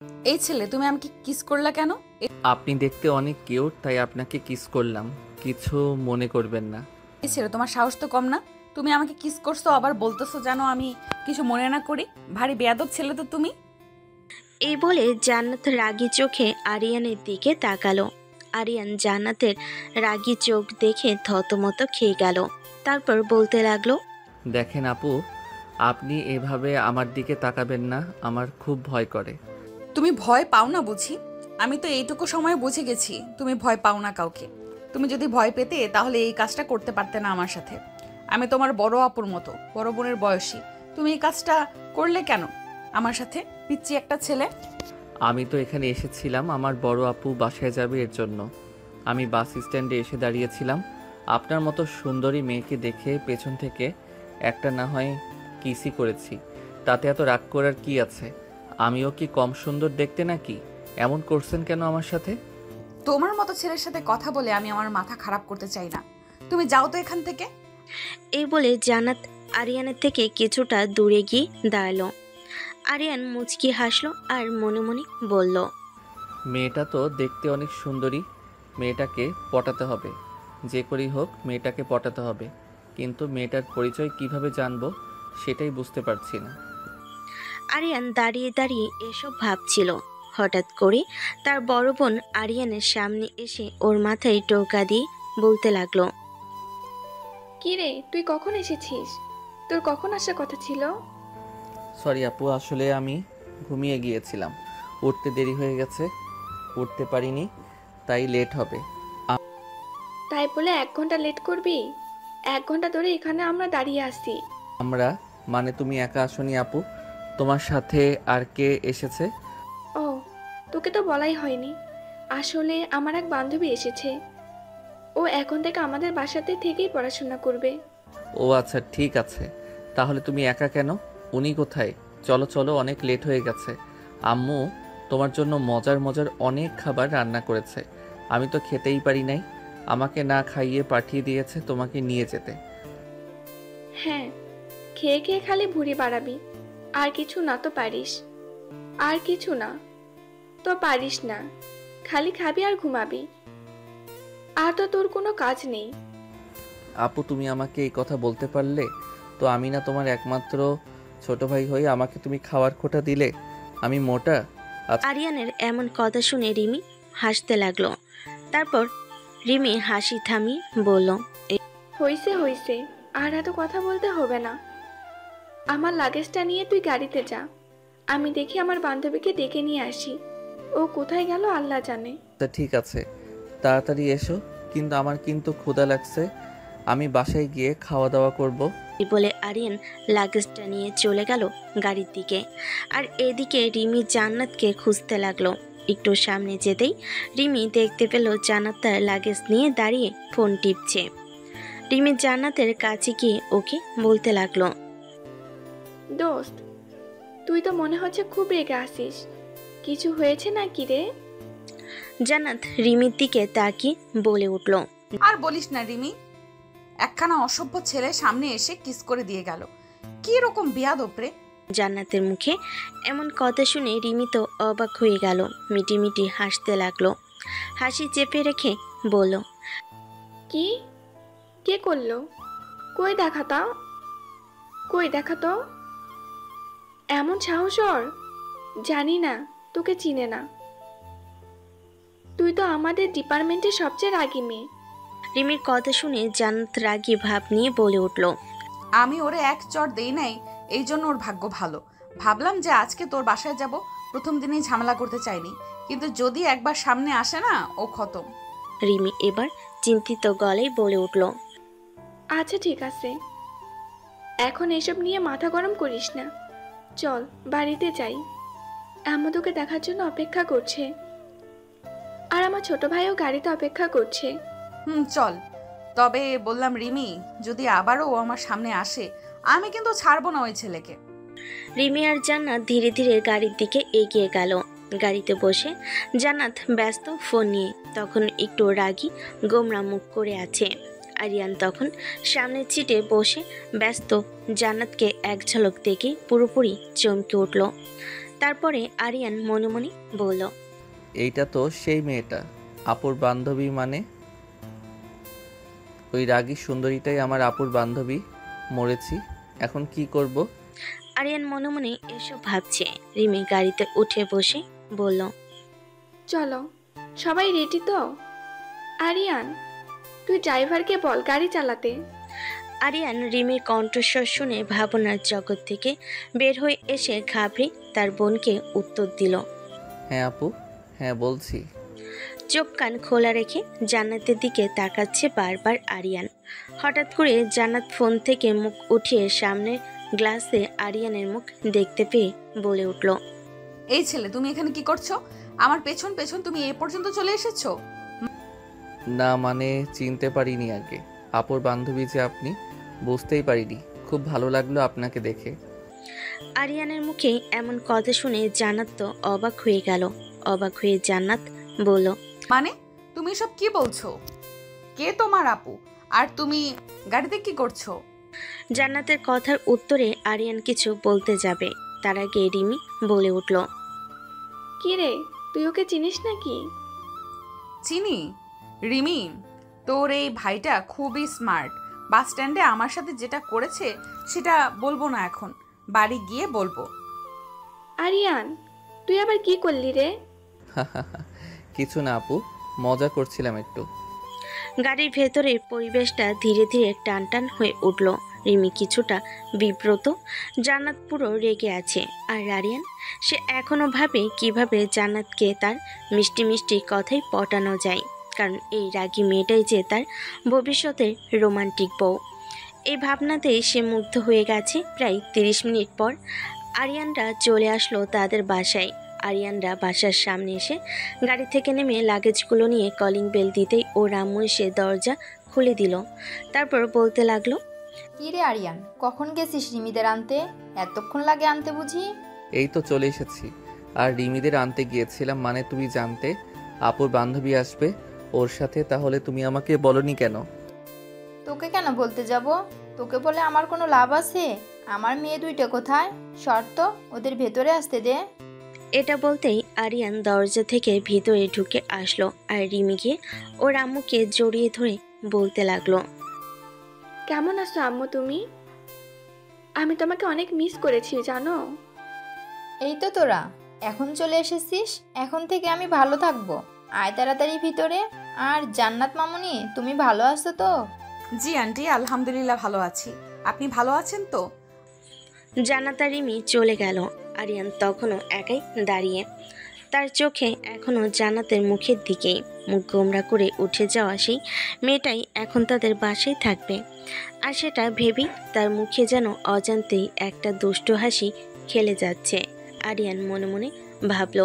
এই ছেলে, তুমি আমাকে কিস করলা কেন? আপনি দেখতে অনেক কিউট, তাই আপনাকে কিস করলাম। কিছু মনে করবেন না। এই ছেলে, তোমার সাহস তো কম না। তুমি আমাকে কিস করছো, আবার বলতেছো যেন আমি কিছু মনে না করি। ভারী বেয়াদব ছেলে তো তুমি। এই বলে জান্নাত রাগী চোখে আরিয়ানের দিকে তাকালো। আরিয়ান জান্নাতের রাগী চোখ দেখে থতমত খেয়ে গেল। তারপর বলতে লাগলো, দেখেন আপু, আপনি এভাবে আমার দিকে তাকাবেন না, আমার খুব ভয় করে। তুমি ভয় পাও না বুঝি? আমি তো এইটুকু সময় বুঝে গেছি তুমি ভয় পাও না কাউকে। তুমি যদি ভয় পেতে তাহলে এই কাজটা করতে পারতে না আমার সাথে। আমি তোমার বড় আপুর মতো, বড় বোনের বয়সী। তুমি এই কাজটা করলে কেন আমার সাথে? পিচ্চি একটা ছেলে। আমি তো এখানে এসেছিলাম আমার বড় আপু বাসায় যাবে এর জন্য। আমি বাস স্ট্যান্ডে এসে দাঁড়িয়েছিলাম, আপনার মতো সুন্দরী মেয়েকে দেখে পেছন থেকে একটা না হয় কিসই করেছি। তাতে এত রাগ করার কি আছে? আমিও কি কম সুন্দর দেখতে নাকি? এমন করছেন কেন আমার সাথে? তোমার মতো ছেলের সাথে কথা বলে আমি আমার মাথা খারাপ করতে চাই না। তুমি যাও তো এখান থেকে। এই বলে জান্নাত আরিয়ানের থেকে কিছুটা দূরে গিয়ে দাঁড়ালো। আরিয়ান মুচকি হাসলো আর মনে মনে বলল, মেয়েটা তো দেখতে অনেক সুন্দরী, মেয়েটাকে পটাতে হবে। যে করেই হোক মেয়েটাকে পটাতে হবে, কিন্তু মেয়েটার পরিচয় কিভাবে জানবো সেটাই বুঝতে পারছি না। আরিয়ান দাঁড়িয়ে দাঁড়িয়ে এসব ভাবছিল। হঠাৎ করে তার বড় বোন আরিয়ানের সামনে এসে ওর মাথায় টোকা দিয়ে বলতে লাগলো, কি রে, তুই কখন এসেছিস? তোর কখন আসার কথা ছিল? সরি আপু, আসলে আমি ঘুমিয়ে গিয়েছিলাম, উঠতে দেরি হয়ে গেছে, উঠতে পারিনি, তাই লেট হবে। তাই বলে 1 ঘন্টা লেট করবি? 1 ঘন্টা ধরে এখানে আমরা দাঁড়িয়ে আছি। আমরা মানে তুমি একা আসনি আপু, তোমার সাথে আর কে এসেছে? ও, তোকে তো বলাই হয়নি। আসলে আমার এক বান্ধবী এসেছে। ও এখন থেকে আমাদের বাসাতে থেকেই পড়াশোনা করবে। ও আচ্ছা, ঠিক আছে। তাহলে তুমি একা কেন? উনি কোথায়? চলো চলো, অনেক লেট হয়ে গেছে। আম্মু তোমার জন্য মজার মজার অনেক খাবার রান্না করেছে, আমি তো খেতেই পারি নাই, আমাকে না খাইয়ে পাঠিয়ে দিয়েছে তোমাকে নিয়ে যেতে। হ্যাঁ, খেয়ে খেয়ে খালি ভুঁড়ি বাড়াবি। আর কিছু না তো পারিস? আর কিছু না তো পারিস না, খালি খাবি আর ঘুমাবি। আর তো তোর কোনো কাজ নেই। আপু তুমি আমাকে এই কথা বলতে পারলে? তো আমি না তোমার একমাত্র ছোট ভাই হই, আমাকে তুমি খাওয়ার খোঁটা দিলে? আমি মোটা? আচ্ছা, আরিয়ানের এমন কথা শুনে রিমি হাসতে লাগলো। তারপর রিমি হাসি থামিয়ে বলল, হইছে হইছে, আর এত কথা বলতে হবে না। আমার লাগেজটা নিয়ে তুই গাড়িতে যা। আমি দেখি আমার বান্ধবীকে ডেকে নিয়ে আসি। ও কোথায় গেল আল্লাহ জানে। ঠিক আছে, তাড়াতাড়ি এসো, কিন্তু আমার কিন্তু ক্ষুধা লাগছে, আমি বাসায় গিয়ে খাওয়া দাওয়া করব। এই বলে আরিয়ান লাগেজটা নিয়ে চলে গেল গাড়ির দিকে। আর এদিকে রিমি জান্নাতকে খুঁজতে লাগলো। একটু সামনে যেতেই রিমি দেখতে পেল জান্নাত তার লাগেজ নিয়ে দাঁড়িয়ে ফোন টিপছে। রিমি জান্নাতের কাছে গিয়ে ওকে বলতে লাগলো, দোস্ত, তুই তো মনে হচ্ছে খুব রেগে আসিস। কিছু হয়েছে নাকি রে? জান্নাত রিমির দিকে তাকিয়ে বলে উঠল, আর বলিস না রিমি, একখানা অসভ্য ছেলে সামনে এসে কিস করে দিয়ে গেল। কি রকম বেয়াদব রে! জান্নাতের মুখে এমন কথা শুনে রিমি তো অবাক হয়ে গেল। মিটিমিটি হাসতে লাগলো। হাসি চেপে রেখে বলল, কি? কে করলো? কই দেখাতা, কই দেখাতো। এমন সাহস ওর! জানি না, তোকে চিনে না। তুই তো আমাদের ডিপার্টমেন্টের সবচেয়ে রাগী মেয়ে। রিমির কথা শুনে জান্নাত রাগী ভাব নিয়ে বলে উঠল, আমি ওরে এক চড় দেই নাই, এই জন্য ওর ভাগ্য ভালো। ভাবলাম যে আজকে তোর বাসায় যাব, প্রথম দিনেই ঝামেলা করতে চাইনি, কিন্তু যদি একবার সামনে আসে না, ও খতম। রিমি এবার চিন্তিত গলায় বলে উঠল, আচ্ছা ঠিক আছে, এখন এসব নিয়ে মাথা গরম করিস না। চল বাড়িতে যাই, আম্মু তোকে দেখার জন্য অপেক্ষা করছে। আর আমার ছোট ভাইও গাড়িতে অপেক্ষা করছে। চল। তবে বললাম রিমি, যদি আবারও ও আমার সামনে আসে, আমি কিন্তু ছাড়বো না ওই ছেলেকে। রিমি আর জান্নাত ধীরে ধীরে গাড়ির দিকে এগিয়ে গেল। গাড়িতে বসে জান্নাত ব্যস্ত ফোন নিয়ে, তখন একটু রাগী গোমরা মুখ করে আছে। আরিয়ান তখন সামনের সিটে বসে ব্যস্ত। জান্নাতকে এক ঝলক দেখে পুরোপুরি চমকে উঠল। তারপরে আরিয়ান মনে মনে বলল, এইটা তো সেই মেয়েটা, আপুর বান্ধবী মানে? ওই রাগী সুন্দরীটাই আমার আপুর বান্ধবী। মরেছি, এখন কি করব? আরিয়ান মনে মনে এসব ভাবছে। রিমি গাড়িতে উঠে বসে বলল, চলো, সবাই রেডি তো? আরিয়ান, তুই ড্রাইভারকে বল গাড়ি চালাতে। আরিয়ান রিমির কণ্ঠস্বর শুনে ভাবনার জগৎ থেকে বের হয়ে এসে ঘাবড়ে তার বোনকে উত্তর দিল। হ্যাঁ আপু, হ্যাঁ বলছি। চোখ কান খোলা রেখে জান্নাতের দিকে তাকাচ্ছে বারবার আরিয়ান। হঠাৎ করে জান্নাত ফোন থেকে মুখ উঠিয়ে সামনের গ্লাসে আরিয়ানের মুখ দেখতে পেয়ে বলে উঠল, এই ছেলে, তুমি এখানে কি করছো? আমার পেছন পেছন তুমি এ পর্যন্ত চলে এসেছো? না মানে চিনতে পারিনি আগে। আপুর বান্ধবী যে আপনি, বুঝতেই পারিনি। খুব ভালো লাগলো আপনাকে দেখে। আরিয়ানের মুখে এমন কথা শুনে জান্নাত তো অবাক হয়ে গেল। অবাক হয়ে জান্নাত বলল, মানে তুমি সব কি বলছো? কে তোমার আপু? আর তুমি গাড়িতে কি করছো? জান্নাতের কথার উত্তরে আরিয়ান কিছু বলতে যাবে, তার আগে রিমি বলে উঠল, কি রে, তুই ওকে চিনিস নাকি? চিনি। রিমি, তোর এই ভাইটা খুবই স্মার্ট। বাস স্ট্যান্ডে আমার সাথে যেটা করেছে সেটা বলবো না, এখন বাড়ি গিয়ে বলবো। আরিয়ান, তুই আবার কি করলি রে? কিছু না আপু, মজা করছিলাম একটু। গাড়ির ভেতরের পরিবেশটা ধীরে ধীরে টান টান হয়ে উঠল। রিমি কিছুটা বিব্রত, জান্নাত পুরো রেগে আছে। আর আরিয়ান, সে এখনো ভাবে কিভাবে জান্নাতকে তার মিষ্টি মিষ্টি কথাই পটানো যায়, কারণ এই রাগী মেয়েটাই যে তার ভবিষ্যতের রোমান্টিক বউ। এই ভাবনাতেই সে মুগ্ধ হয়ে গেছে। প্রায় 30 মিনিট পর আরিয়ানরা চলে আসলো তাদের বাসায়। আরিয়ানরা বাসার সামনে এসে গাড়ি থেকে নেমে লাগেজগুলো নিয়ে কলিং বেল দিতেই ও রাম্মু এসে দরজা খুলে দিল। তারপর বলতে লাগলো, কি রে আরিয়ান, কখন গেছিস রিমিদের আনতে? এতক্ষণ লাগে আনতে বুঝি? এই তো চলে এসেছি। আর রিমিদের আনতে গিয়েছিলাম মানে তুমি জানতে আপুর বান্ধবী আসবে ওর সাথে, তাহলে তুমি আমাকে বলনি কেন? তোকে কেন বলতে যাব? তোকে বলে আমার কোনো লাভ আছে? আমার মেয়ে দুইটা কোথায়? শর্ত, ওদের ভেতরে আসতে দে। এটা বলতেই আরিয়ান দরজা থেকে ভিতরে ঢুকে আসলো। আর রিমি গিয়ে ওর আম্মুকে জড়িয়ে ধরে বলতে লাগলো, কেমন আছো আম্মু তুমি? আমি তোমাকে অনেক মিস করেছি জানো। এই তো তোরা এখন চলে এসেছিস, এখন থেকে আমি ভালো থাকবো। আয় তাড়াতাড়ি ভিতরে। আর জান্নাত মামুনি, তুমি ভালো আছো তো? জি আন্টি, আলহামদুলিল্লাহ ভালো আছি। আপনি ভালো আছেন তো? জান্নাত আর রিমি চলে গেল। আরিয়ান তখনও একাই দাঁড়িয়ে, তার চোখে এখনও জান্নাতের মুখের দিকেই। মুখ গোমরা করে উঠে যাওয়া সেই মেয়েটাই এখন তাদের বাসায় থাকবে। আর সেটা ভেবেই তার মুখে যেন অজান্তেই একটা দুষ্ট হাসি খেলে যাচ্ছে। আরিয়ান মনে মনে ভাবল,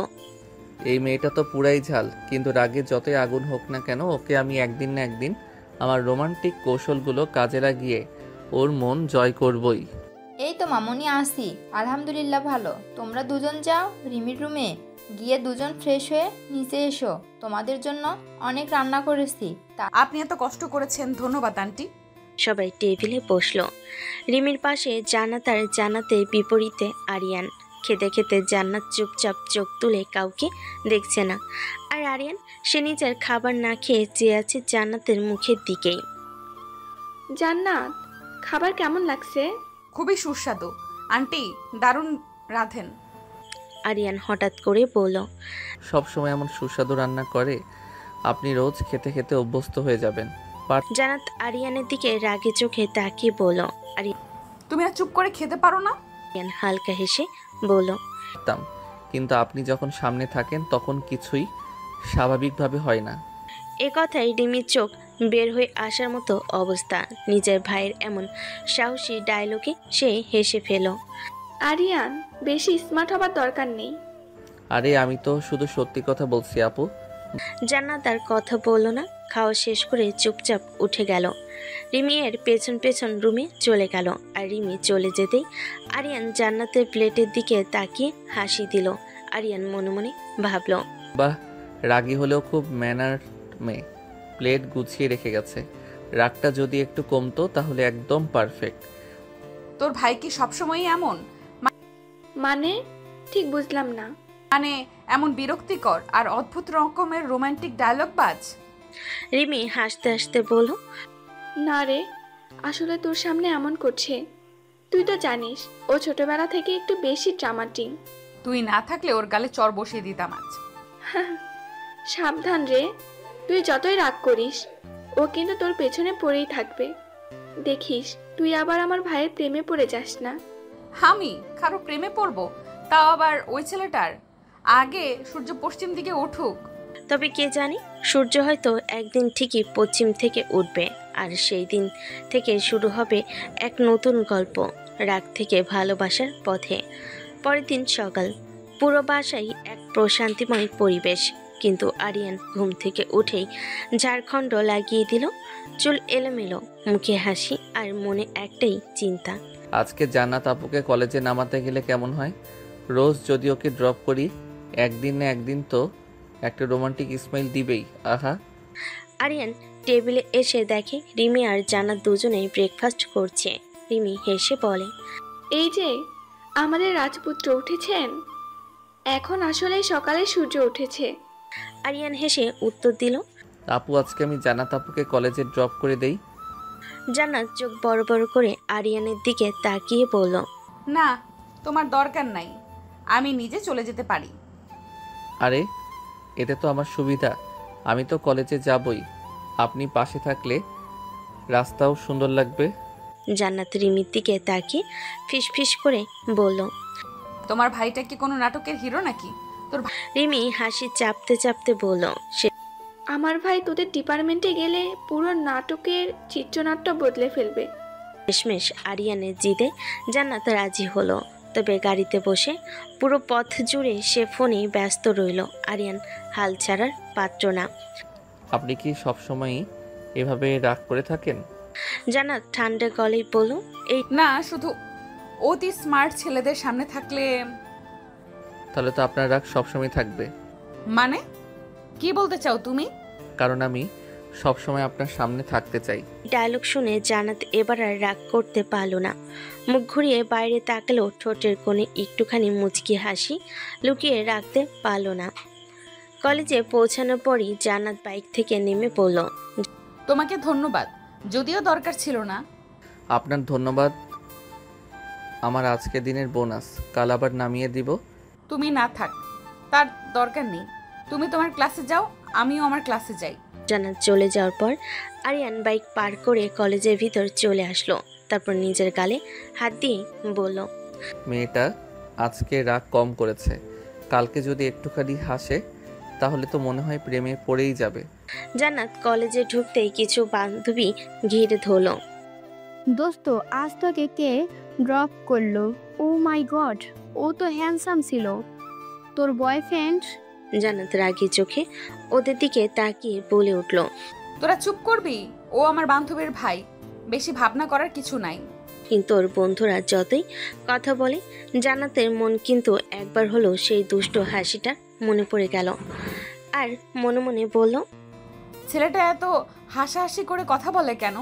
এই মেয়েটা তো পুরাই ঝাল, কিন্তু রাগে যতই আগুন হোক না কেন, ওকে আমি একদিন না একদিন আমার রোমান্টিক কৌশলগুলো কাজে লাগিয়ে ওর মন জয় করবই। এই তো মামুনি আসি, আলহামদুলিল্লাহ ভালো। তোমরা দুজন যাও রিমির রুমে, গিয়ে দুজন ফ্রেশ হয়ে নিচে এসো। তোমাদের জন্য অনেক রান্না করেছি। আপনি এত কষ্ট করেছেন, ধন্যবাদ আন্টি। সবাই টেবিলে বসলো। রিমির পাশে জান্নাত আর জান্নাতের বিপরীতে আরিয়ান। খেতে খেতে জান্নাত চুপচাপ চোখ তুলে কাউকে দেখছে না। আর আরিয়ান, সে নিজের খাবার না খেয়ে চেয়ে আছে জান্নাতের মুখের দিকেই। জান্নাত, খাবার কেমন লাগছে? খুবই সুস্বাদু আন্টি, দারুণ রাঁধেন। আরিয়ান হঠাৎ করে বলল, সব সময় এমন সুস্বাদু রান্না করে, আপনি রোজ খেতে খেতে অভ্যস্ত হয়ে যাবেন। জান্নাত আরিয়ানের দিকে রাগে চোখে তাকিয়ে বলল। তুমি আর চুপ করে খেতে পারো না? আরিয়ান হালকা হেসে বলল, পারতাম, কিন্তু আপনি যখন সামনে থাকেন তখন কিছুই স্বাভাবিকভাবে হয় না। এ কথায় রিমির চোখ বের হয়ে আসার মতো অবস্থা। নিজের ভাইয়ের এমন সাহসী ডায়লগে সে হেসে ফেল। আরিয়ান, বেশি স্মার্ট হবার দরকার নেই। আরে আমি তো শুধু সত্যি কথা বলছি আপু। জান্নাত আর কথা বলল না, খাওয়া শেষ করে চুপচাপ উঠে গেল। রিমি এর পেছন পেছন রুমে চলে গেল। আর রিমি চলে যেতেই আরিয়ান জান্নাতের প্লেটের দিকে তাকিয়ে হাসি দিল। আরিয়ান মনে মনে ভাবল, বাহ, রাগী হলেও খুব ম্যানার মেয়ে, প্লেট গুছিয়ে রেখে গেছে। রাগটা যদি একটু কমতো তাহলে একদম পারফেক্ট। তোর ভাই কি সবসময়ই এমন? মানে ঠিক বুঝলাম না। মানে এমন বিরক্তিকর আর অদ্ভুত রকমের রোমান্টিক ডায়লগ বাজ। রিমি হাসতে হাসতে বলল, না রে, আসলে তোর সামনে এমন করছে। তুই তো জানিস ও ছোটবেলা থেকে একটু বেশি ড্রামাটিক। তুই না থাকলে ওর গালে চর বসিয়ে দিতাম আজ। সাবধান রে, তুই যতই রাগ করিস ও কিন্তু তোর পেছনে পড়েই থাকবে। দেখিস তুই আবার আমার ভাইয়ের প্রেমে পড়ে যাস না। আমি কারো প্রেমে পড়বো? তাও আবার ওই ছেলেটার? আগে সূর্য পশ্চিম দিকে উঠুক। তবে কে জানে, সূর্য হয়তো একদিন ঠিকই পশ্চিম থেকে উঠবে, আর সেই দিন থেকে শুরু হবে এক নতুন গল্প, রাগ থেকে ভালোবাসার পথে। পরের দিন সকাল, পুরো বাসায় এক প্রশান্তিময় পরিবেশ, কিন্তু আরিয়ান ঘুম থেকে উঠেই ঝাড়খণ্ড লাগিয়ে দিল। চুল এলোমেলো, মুখে হাসি, আর মনে একটাই চিন্তা। আজকে জান্নাত আপুকে কলেজে নামাতে গেলে কেমন হয়? রোজ যদি ওকে ড্রপ করি, একদিন না একদিন তো একটা রোমান্টিক স্মাইল দিবেই। আহা। আরিয়ান টেবিলে এসে দেখে রিমি আর জান্নাত দুজনেই ব্রেকফাস্ট করছে। রিমি হেসে বলে, এই যে আমাদের রাজপুত্র উঠেছেন। এখন আসলেই সকালে সূর্য উঠেছে। আরিয়ান হেসে উত্তর দিল। আপু, আজকে আমি জান্নাত আপুকে কলেজে ড্রপ করে দেই। জান্নাত চোখ বড় বড় করে আরিয়ানের দিকে তাকিয়ে বলল, না, তোমার দরকার নাই, আমি নিজে চলে যেতে পারি। আরে, এতে তো আমার সুবিধা, আমি তো কলেজে যাবই। আপনি পাশে থাকলে রাস্তাও সুন্দর লাগবে। জান্নাত রিমির দিকে তাকিয়ে ফিসফিস করে বলল, তোমার ভাইটা কি কোনো নাটকের হিরো নাকি? রিমি হাসি চাপতে চাপতে বলল, সে আমার ভাই তোদের ডিপার্টমেন্টে গেলে পুরো নাটকের চিত্রনাট্য বদলে ফেলবে। শেষমেশ আরিয়ানের জিদে জান্নাত রাজি হলো। তবে গাড়িতে বসে পুরো পথ জুড়ে সে ফোনে ব্যস্ত রইল। আরিয়ান হাল ছাড়ার পাত্র না। আপনি কি সবসময়ই এভাবে রাগ করে থাকেন? জান্নাত ঠান্ডা গলায় বলল, এই না, শুধু অতি স্মার্ট ছেলেদের সামনে থাকলে। তাহলে তো আপনার রাগ সবসময় থাকবে। মানে কি বলতে চাও তুমি? কারণ আমি সবসময় আপনার সামনে থাকতে চাই। ডায়লগ শুনে জান্নাত এবার আর রাগ করতে পারল না। মুখ ঘুরিয়ে বাইরে তাকালো, ঠোঁটের কোণে একটুখানি মুচকি হাসি লুকিয়ে রাখতে পারল না। কলেজে পৌঁছানোর পরই জান্নাত বাইক থেকে নেমে পড়ল। তোমাকে ধন্যবাদ, যদিও দরকার ছিল না। আপনার ধন্যবাদ আমার আজকের দিনের বোনাস, কাল আবার নামিয়ে দিব। তুমি না থাক, তার দরকার নেই। তুমি তোমার ক্লাসে যাও, আমিও আমার ক্লাসে যাই। জান্নাত চলে যাওয়ার পর আরিয়ান বাইক পার করে কলেজের ভিতর চলে আসলো। তারপর নিজের গালে হাত দিয়ে বলল, মেয়েটা আজকে রাগ কম করেছে, কালকে যদি একটুখানি হাসে তাহলে তো মনে হয় প্রেমে পড়েই যাবে। জান্নাত কলেজে ঢুকতেই কিছু বান্ধবী ঘিরে ধরলো। দোস্ত, আজ তোকে কে ড্রপ করলো? ও মাই গড, ও তো হ্যান্ডসাম ছিল। তোর বয়ফ্রেন্ড? জান্নাত রাগী চোখে ওদের দিকে তাকিয়ে বলে উঠল, তোরা চুপ করবি? ও আমার বান্ধবীর ভাই, বেশি ভাবনা করার কিছু নাই। কিন্তু ওর বন্ধুরা যতই কথা বলে, জান্নাতের মন কিন্তু একবার হলো সেই দুষ্ট হাসিটা মনে পড়ে গেল। আর মনে মনে বলল, ছেলেটা এত হাসাহাসি করে কথা বলে কেন?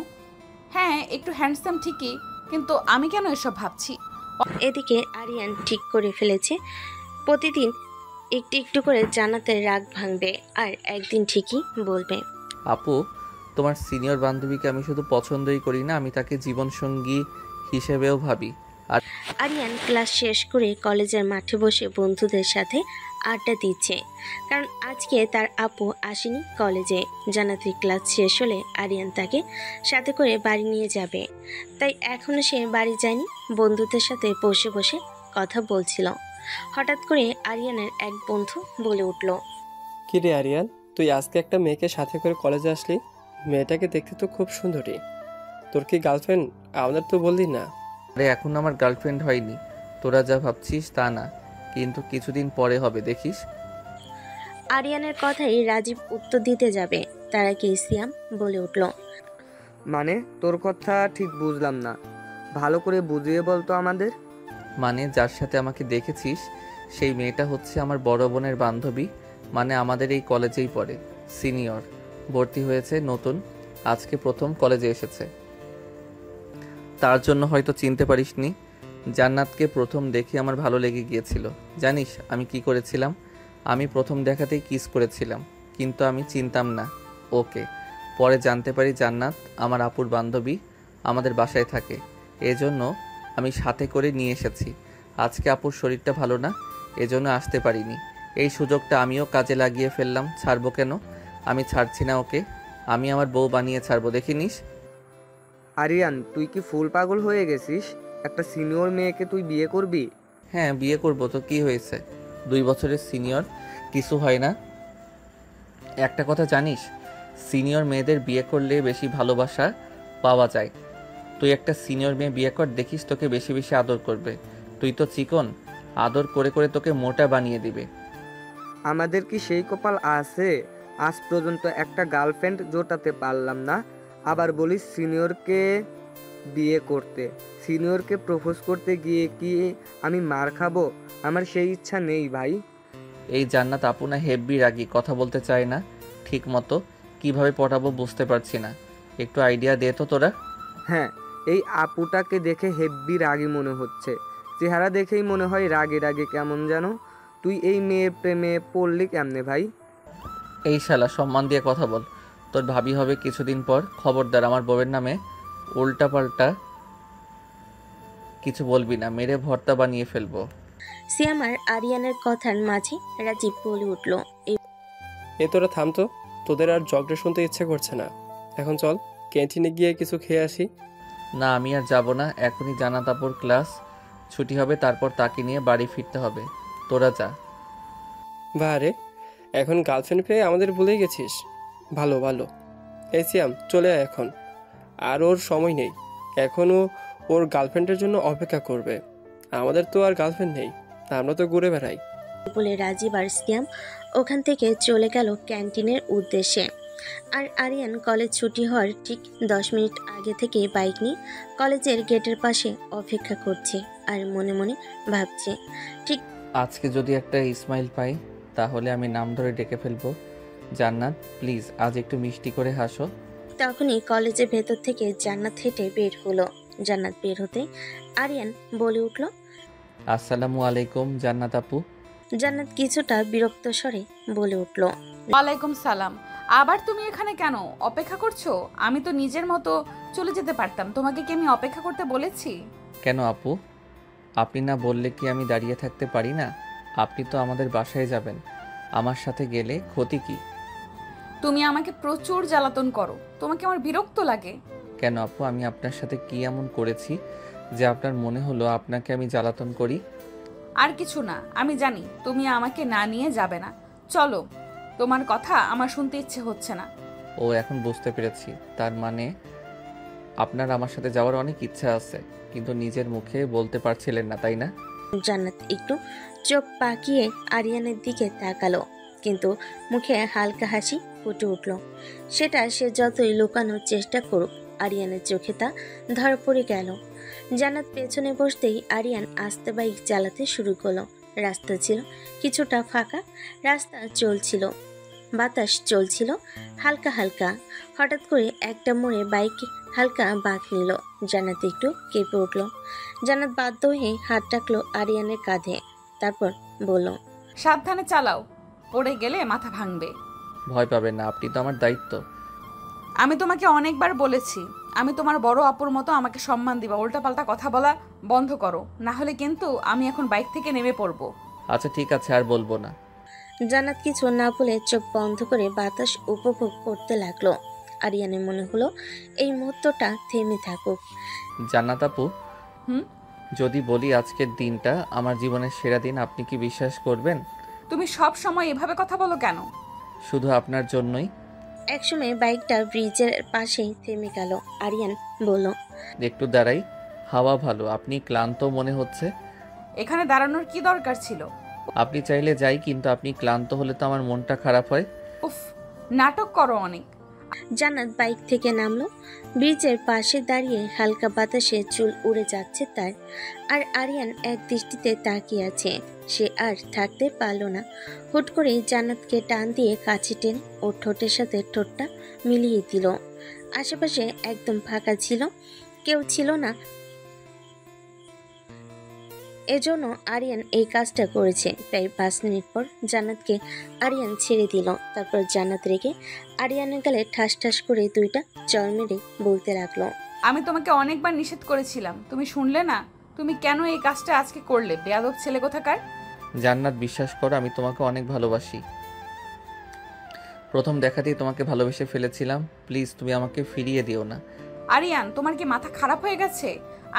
হ্যাঁ, একটু হ্যান্ডসাম ঠিকই, কিন্তু আমি কেন এসব ভাবছি? এদিকে আরিয়ান ঠিক করে ফেলেছে প্রতিদিন একটু একটু করে জান্নাতের রাগ ভাঙবে, আর একদিন ঠিকই বলবে। আপু, তোমার সিনিয়র বান্ধবীকে আমি শুধু পছন্দই করি না, আমি তাকে জীবনসঙ্গী হিসেবেও ভাবি। আর আরিয়ান ক্লাস শেষ করে কলেজের মাঠে বসে বন্ধুদের সাথে আড্ডা দিচ্ছে, কারণ আজকে তার আপু আসেনি কলেজে। জান্নাতের ক্লাস শেষ হলে আরিয়ান তাকে সাথে করে বাড়ি নিয়ে যাবে, তাই এখনো সে বাড়ি যায়নি। বন্ধুদের সাথে বসে বসে কথা বলছিল। হঠাৎ করে আরিয়ানের এক বন্ধু বলে উঠল, কি রে আরিয়ান, তুই আজকে একটা মেয়েকে সাথে করে কলেজে আসলি? মেয়েটাকে দেখতে তো খুব সুন্দরী। তোর কি গার্লফ্রেন্ড? আমাদের তো বললি না। আরে, এখন আমার গার্লফ্রেন্ড হয়নি, তোরা যা ভাবছিস তা না, কিন্তু কিছুদিন পরে হবে, দেখিস। আরিয়ানের কথাই রাজীব উত্তর দিতে যাবে, তার আগে সিয়াম বলে উঠল, মানে তোর কথা ঠিক বুঝলাম না, ভালো করে বুঝিয়ে বলতো আমাদের। মানে যার সাথে আমাকে দেখেছিস সেই মেয়েটা হচ্ছে আমার বড় বোনের বান্ধবী, মানে আমাদের এই কলেজেই পড়ে, সিনিয়র, ভর্তি হয়েছে নতুন, আজকে প্রথম কলেজে এসেছে। তার জন্য হয়তো চিনতে পারিসনি, জান্নাতকে প্রথম দেখে আমার ভালো লেগে গিয়েছিল। জানিস আমি কি করেছিলাম? আমি প্রথম দেখাতেই কিস করেছিলাম, কিন্তু আমি চিনতাম না ওকে। পরে জানতে পারি জান্নাত আমার আপুর বান্ধবী, আমাদের বাসায় থাকে। এজন্য আমি সাথে করে নিয়ে এসেছি। আজকে আপুর শরীরটা ভালো না, এজন্য আসতে পারিনি। এই সুযোগটা আমিও কাজে লাগিয়ে ফেললাম। ছাড়বো কেন? আমি ছাড়ছি না ওকে, আমি আমার বউ বানিয়ে ছাড়বো, দেখিনিস? আরিয়ান, তুই কি ফুল পাগল হয়ে গেছিস? একটা সিনিয়র মেয়েকে তুই বিয়ে করবি? হ্যাঁ, বিয়ে করবো তো কি হয়েছে? 2 বছরের সিনিয়র, কিছু হয় না। একটা কথা জানিস, সিনিয়র মেয়েদের বিয়ে করলে বেশি ভালোবাসা পাওয়া যায়। তুই একটা সিনিয়র মেয়ে বিয়ে কর, দেখিস তোকে বেশি বেশি আদর করবে। তুই তো চিকন, আদর করে করে তোকে মোটা বানিয়ে দিবে। আমাদের কি সেই কপাল আছে? আজ পর্যন্ত একটা গার্লফ্রেন্ড জোটাতে পারলাম না, আবার বলিস সিনিয়রকে বিয়ে করতে। সিনিয়রকে প্রপোজ করতে গিয়ে কি আমি মার খাবো? আমার সেই ইচ্ছা নেই ভাই। এই জান্নাত আপু না হেব্বি রাগী, কথা বলতে চায় না ঠিক মতো। কিভাবে পটাবো বুঝতে পারছি না, একটু আইডিয়া দে তো তোরা। হ্যাঁ, এই আপুটাকে দেখে হেব্বি রাগী মনে হচ্ছে। চেহারা দেখেই মনে হয় রাগে রাগে কেমন যেন। তুই এই মেয়ের প্রেমে পড়লি কেমনে ভাই? এই শালা, সম্মান দিয়ে কথা বল। তোর ভাবি হবে কিছুদিন পর। খবরদার আমার বউয়ের নামে উল্টাপাল্টা কিছু বলবি না, মেরে ভর্তা বানিয়ে ফেলবো। সিয়াম আর আরিয়ানের কথার মাঝে রাজীব বলে উঠল, এ তোরা থাম তো, তোদের আর ঝগড়া শুনতে ইচ্ছে করছে না। এখন চল ক্যান্টিনে গিয়ে কিছু খেয়ে আসি। না, আমি আর যাব না। এখনই জান্নাত আপুর ক্লাস ছুটি হবে, তারপর তাকে নিয়ে বাড়ি ফিরতে হবে। তোরা যা। বারে, এখন গার্লফ্রেন্ড পেয়ে আমাদের ভুলেই গেছিস? ভালো ভালো। এই সিয়াম, চলে আয় এখন। আর ওর সময় নেই, এখনও ওর গার্লফ্রেন্ডের জন্য অপেক্ষা করবে। আমাদের তো আর গার্লফ্রেন্ড নেই, আমরা তো ঘুরে বেড়াই। বলে রাজীব আর সিয়াম ওখান থেকে চলে গেল ক্যান্টিনের উদ্দেশ্যে। আর আরিয়ান কলেজ ছুটি হওয়ার ঠিক 10 মিনিট আগে থেকে বাইক নিয়ে কলেজের গেটের পাশে অপেক্ষা করছে আর মনে মনে ভাবছে, ঠিক আজকে যদি একটা ইসমাইল পাই তাহলে আমি নাম ধরে ডেকে ফেলবো। জান্নাত প্লিজ আজ একটু মিষ্টি করে হাসো। তখনই কলেজের ভেতর থেকে জান্নাত হেঁটে বের হলো। জান্নাত বের হতে আরিয়ান বলে উঠল, আসসালামু আলাইকুম জান্নাত আপু। জান্নাত কিছুটা বিরক্ত স্বরে বলে উঠল, ওয়ালাইকুম সালাম। আবার তুমি এখানে কেন? অপেক্ষা করছো? আমি তো নিজের মতো চলে যেতে পারতাম, তোমাকে কি আমি অপেক্ষা করতে বলেছি? কেন আপু, আপনি না বললে কি আমি দাঁড়িয়ে থাকতে পারি না? আপনি তো আমাদের বাসায় যাবেন, আমার সাথে গেলে ক্ষতি কি? তুমি আমাকে প্রচুর জ্বালাতন করো, তোমাকে আমার বিরক্ত লাগে। কেন আপু, আমি আপনার সাথে কি এমন করেছি যে আপনার মনে হলো আপনাকে আমি জ্বালাতন করি? আর কিছু না, আমি জানি তুমি আমাকে না নিয়ে যাবে না। চলো, তোমার কথা আমার শুনতে ইচ্ছে হচ্ছে না। ও, এখন বুঝতে পেরেছি। তার মানে আপনার আমার সাথে যাওয়ার অনেক ইচ্ছা আছে, কিন্তু নিজের মুখে বলতে পারছিলেন না, তাই না? জান্নাত একটু চোখ পাকিয়ে আরিয়ানের দিকে তাকালো, কিন্তু মুখে হালকা হাসি ফুটে উঠল। সেটা সে যতই লুকানোর চেষ্টা করুক, আরিয়ানের চোখে তা ধরা পড়ে গেল। জান্নাত পেছনে বসতেই আরিয়ান আস্তে বাইক চালাতে শুরু করলো। রাস্তা ছিল কিছুটা ফাঁকা, রাস্তা চলছিল, বাতাস চলছিল হালকা হালকা। হঠাৎ করে একটা মোড়ে বাইক হালকা বাঁক নিল। জান্নাত একটু কেঁপে উঠল। জান্নাত বাধ্য হয়ে হাত রাখলো আরিয়ানের কাঁধে, তারপর বলল, সাবধানে চালাও, পড়ে গেলে মাথা ভাঙবে। ভয় পাবেন না, আপনি তো আমার দায়িত্ব। আমি তোমাকে অনেকবার বলেছি আমি তোমার বড় আপুর মতো আমাকে সম্মান দিবা। উল্টাপাল্টা কথা বলা বন্ধ করো, না হলে কিন্তু আমি এখন বাইক থেকে নেমে পড়বো। আচ্ছা ঠিক আছে, আর বলবো না। জান্নাত কিছু না বলে চোখ বন্ধ করে বাতাস উপভোগ করতে লাগলো। আরিয়ানের মনে হলো এই মুহূর্তটা থেমে থাকুক। জান্নাত আপু, হুম? যদি বলি আজকের দিনটা আমার জীবনের সেরা দিন, আপনি কি বিশ্বাস করবেন? তুমি সব সময় এভাবে কথা বলো কেন? শুধু আপনার জন্যই। একসময় বাইকটা ব্রিজের পাশে থেমে গেল। আরিয়ান বলল, একটু দাঁড়াই, হাওয়া ভালো। আপনি ক্লান্ত মনে হচ্ছে। এখানে দাঁড়ানোর কি দরকার ছিল? আপনি চাইলে যাই, কিন্তু আপনি ক্লান্ত হলে তো আমার মনটা খারাপ হয়। উফ, নাটক করো অনেক। জান্নাত বাইক থেকে নামলো। ব্রিজের পাশে দাঁড়িয়ে হালকা বাতাসে চুল উড়ে যাচ্ছে তার। আর আরিয়ান এক দৃষ্টিতে তাকিয়ে আছে। সে আর থাকতে পারল না। হুট করে জান্নাতকে টান দিয়ে কাছে টেনে ওর ঠোঁটের সাথে ঠোঁটটা মিলিয়ে দিল। আশেপাশে একদম ফাঁকা ছিল, কেউ ছিল না। এজন্য আরিয়ান এই কাজটা করেছে। প্রায় 5 মিনিট পর জান্নাতকে আরিয়ান ছেড়ে দিল। তারপর জান্নাত রেগে আরিয়ানের গালে ঠাস ঠাস করে 2টা চর মেরে বলতে লাগলো, আমি তোমাকে অনেকবার নিষেধ করেছিলাম, তুমি শুনলে না। তুমি কেন এই কাজটা আজকে করলে, বেয়াদব ছেলে কোথাকার। জান্নাত, বিশ্বাস করো আমি তোমাকে অনেক ভালোবাসি। প্রথম দেখাতেই তোমাকে ভালোবেসে ফেলেছিলাম। প্লিজ তুমি আমাকে ফিরিয়ে দিও না। আরিয়ান, তোমার কি মাথা খারাপ হয়ে গেছে?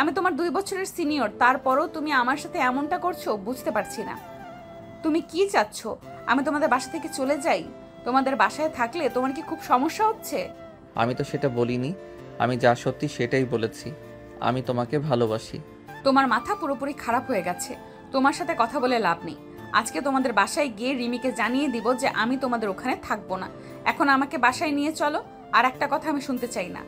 আমি তোমার 2 বছরের সিনিয়র, তারপরও তুমি আমার সাথে এমনটা করছো, বুঝতে পারছি না। তুমি কি চাচ্ছ? আমি তোমাদের বাসা থেকে চলে যাই? তোমাদের বাসায় থাকলে তোমার কি খুব সমস্যা হচ্ছে? আমি তো সেটা বলিনি, আমি যা সত্যি সেটাই বলেছি। আমি তোমাকে ভালোবাসি। তোমার মাথা পুরোপুরি খারাপ হয়ে গেছে। তোমার সাথে কথা বলে লাভ নেই। আজকে তোমাদের বাসায় গিয়ে রিমিকে জানিয়ে দিব যে আমি তোমাদের ওখানে থাকবো না। এখন আমাকে বাসায় নিয়ে চলো, আর একটা কথা আমি শুনতে চাই না।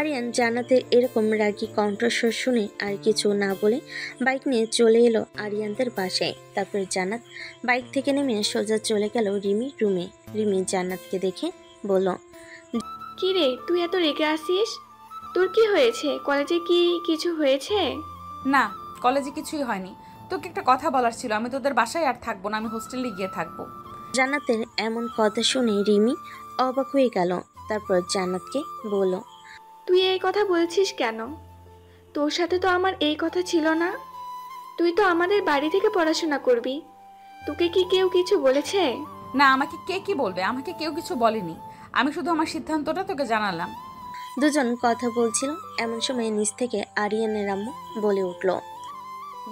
আরিয়ান জান্নাতের এরকম রাগী কণ্ঠস্বর শুনে আর কিছু না বলে বাইক নিয়ে চলে এলো আরিয়ানদের বাসায়। তারপর জান্নাত বাইক থেকে নেমে সোজা চলে গেল রিমির রুমে। রিমি জান্নাতকে দেখে বলল, কি রে, তুই এত রেগে আসিস? তোর কি হয়েছে? কলেজে কি কিছু হয়েছে? না, কলেজে কিছুই হয়নি। তোকে একটা কথা বলার ছিল। আমি তোদের বাসায় আর থাকবো না, আমি হোস্টেলে গিয়ে থাকবো। জান্নাতের এমন কথা শুনে রিমি অবাক হয়ে গেল। তারপর জান্নাতকে বলল, তুই এই কথা বলছিস কেন? তোর সাথে তো আমার এই কথা ছিল না। তুই তো আমাদের বাড়ি থেকে পড়াশোনা করবি। তোকে কি কেউ কিছু বলেছে? না, আমাকে কে কি বলবে? আমাকে কেউ কিছু বলেনি। আমি শুধু আমার সিদ্ধান্তটা তোকে জানালাম। দুজন কথা বলছিল, এমন সময় নিচ থেকে আরিয়ানের আম্মু বলে উঠল,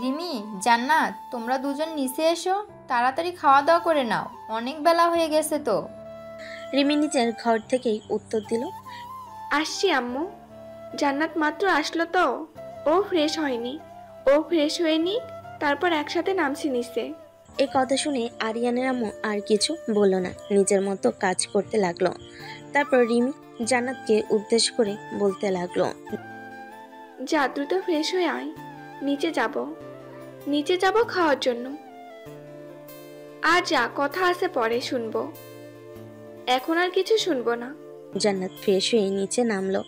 রিমি, জান্নাত, তোমরা দুজন নিচে এসো, তাড়াতাড়ি খাওয়া দাওয়া করে নাও, অনেক বেলা হয়ে গেছে তো। রিমি নিজের ঘর থেকেই উত্তর দিল, আসছি আম্মু। জান্নাত মাত্র আসলো তো, ও ফ্রেশ হয়নি। ও ফ্রেশ হয়ে নি, তারপর একসাথে নামছি নিচে। এই কথা শুনে আরিয়ানের আম্মু আর কিছু বলল না, নিজের মতো কাজ করতে লাগলো। তারপর রিমি জান্নাতকে উদ্দেশ্য করে বলতে লাগলো, যা দ্রুত ফ্রেশ হয়ে আয়, নিচে যাব খাওয়ার জন্য। আর যা, কথা আছে পরে শুনবো, এখন আর কিছু শুনবো না। জান্নাত ফ্রেশ হয়ে নিচে নামলো,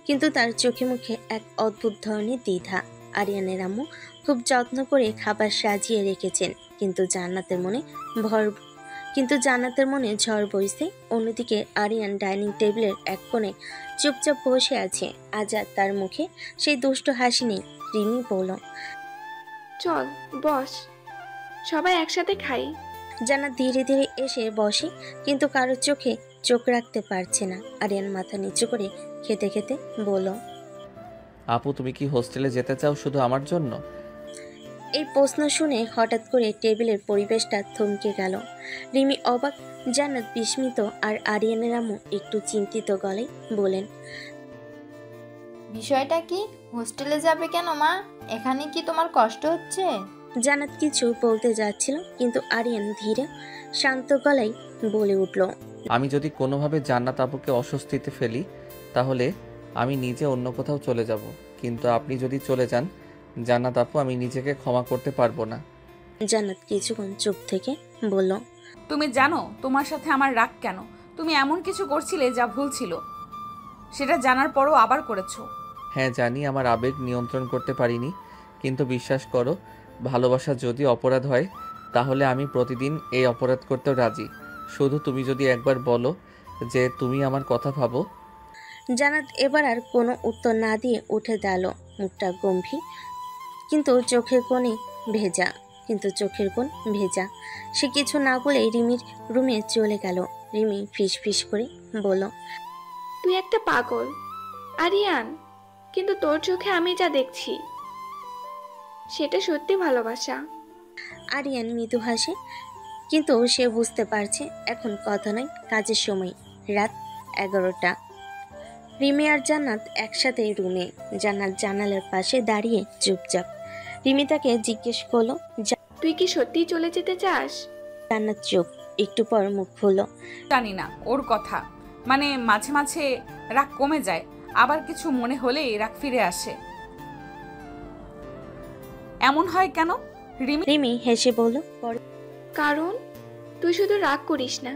কিন্তু তার চোখে মুখে এক অদ্ভুত ধরনের দ্বিধা। আরিয়ানের আম্মু খুব যত্ন করে খাবার সাজিয়ে রেখেছেন, কিন্তু জান্নাতের মনে ঝড় বইছে। অন্যদিকে আরিয়ান ডাইনিং টেবিলের এক কোণে চুপচাপ বসে আছে। আজাদ তার মুখে সেই দুষ্ট হাসি নেই। রিমি বলল, চল বস, সবাই একসাথে খাই। জান্নাত ধীরে ধীরে এসে বসে, কিন্তু কারোর চোখে চোখ রাখতে পারছে না। আরিয়ান মাথা নিচু করে খেতে খেতে বলল, আপু, তুমি কি হোস্টেলে যেতে চাও শুধু আমার জন্য? এই প্রশ্ন শুনে হঠাৎ করে টেবিলের পরিবেশটা থমকে গেল। রিমি অবাক, জান্নাত বিস্মিত, আর আরিয়ানের আম্মু একটু চিন্তিত গলায় বলেন, বিষয়টা কি? হোস্টেলে যাবে কেন মা? এখানে কি তোমার কষ্ট হচ্ছে? জান্নাত কিছু বলতে যাচ্ছিল, কিন্তু আরিয়ান ধীরে শান্ত গলায় বলে উঠল, আমি যদি কোনোভাবে জান্নাত আপুকে অস্বস্তিতে ফেলি, তাহলে আমি নিজে অন্য কোথাও চলে যাব। কিন্তু আপনি যদি চলে যান জান্নাত আপু, আমি নিজেকে ক্ষমা করতে পারবো না। জান্নাত কিছুক্ষণ চুপ থেকে বলল, তুমি জানো তোমার সাথে আমার রাগ কেন? তুমি এমন কিছু করছিলে যা ভুল ছিল, সেটা জানার পরও আবার করেছো। হ্যাঁ জানি, আমার আবেগ নিয়ন্ত্রণ করতে পারিনি, কিন্তু বিশ্বাস করো, ভালোবাসা যদি অপরাধ হয় তাহলে আমি প্রতিদিন এই অপরাধ করতেও রাজি। শুধু তুমি যদি একবার বলো যে তুমি আমার কথা ভাবো। জান্নাত এবার আর কোনো উত্তর না দিয়ে উঠে দাঁড়ালো, মুখটা গম্ভীর, কিন্তু চোখের কোণ ভেজা। সে কিছু না বলে রিমির রুমে চলে গেল। রিমি ফিস ফিস করে বলল, তুই একটা পাগল আরিয়ান, কিন্তু তোর চোখে আমি যা দেখছি সেটা সত্যি ভালোবাসা। আরিয়ান মৃদু হাসে, কিন্তু সে বুঝতে পারছে এখন কথা নয়, কাজের সময়। রাত 11টা। রিমি আর জান্নাত একসাথে রুমে। জান্নাত জানালার পাশে দাঁড়িয়ে চুপচাপ। রিমি তাকে জিজ্ঞেস করলো, তুই কি সত্যি চলে যেতে চাস? জান্নাত চুপ, একটু পর মুখ খুলল, জানি না, ওর কথা মানে মাঝে মাঝে রাগ কমে যায়, আবার কিছু মনে হলেই রাগ ফিরে আসে। এমন হয় কেন? রিমি হেসে বলল, কারণ তুই শুধু রাগ করিস না,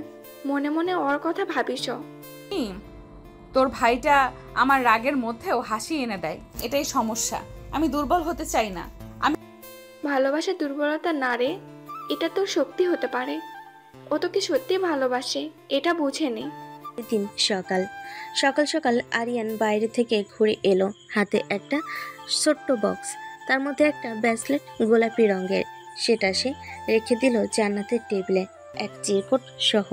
মনে মনে ওর কথা ভাবিস। তোর ভাইটা আমার রাগের মধ্যেও হাসি এনে দেয়, এটাই সমস্যা। আমি দুর্বল হতে চাই না। ভালোবাসা দুর্বলতা না রে, এটা তোর শক্তি হতে পারে। ও তোকে সত্যি ভালোবাসে, এটা বুঝে নে। দিন সকাল সকাল সকাল আরিয়ান বাইরে থেকে ঘুরে এলো, হাতে একটা ছোট্ট বক্স, তার মধ্যে একটা ব্রেসলেট গোলাপি রঙের। সেটা সে রেখে দিল জান্নাতের টেবিলে এক চিরকুট সহ।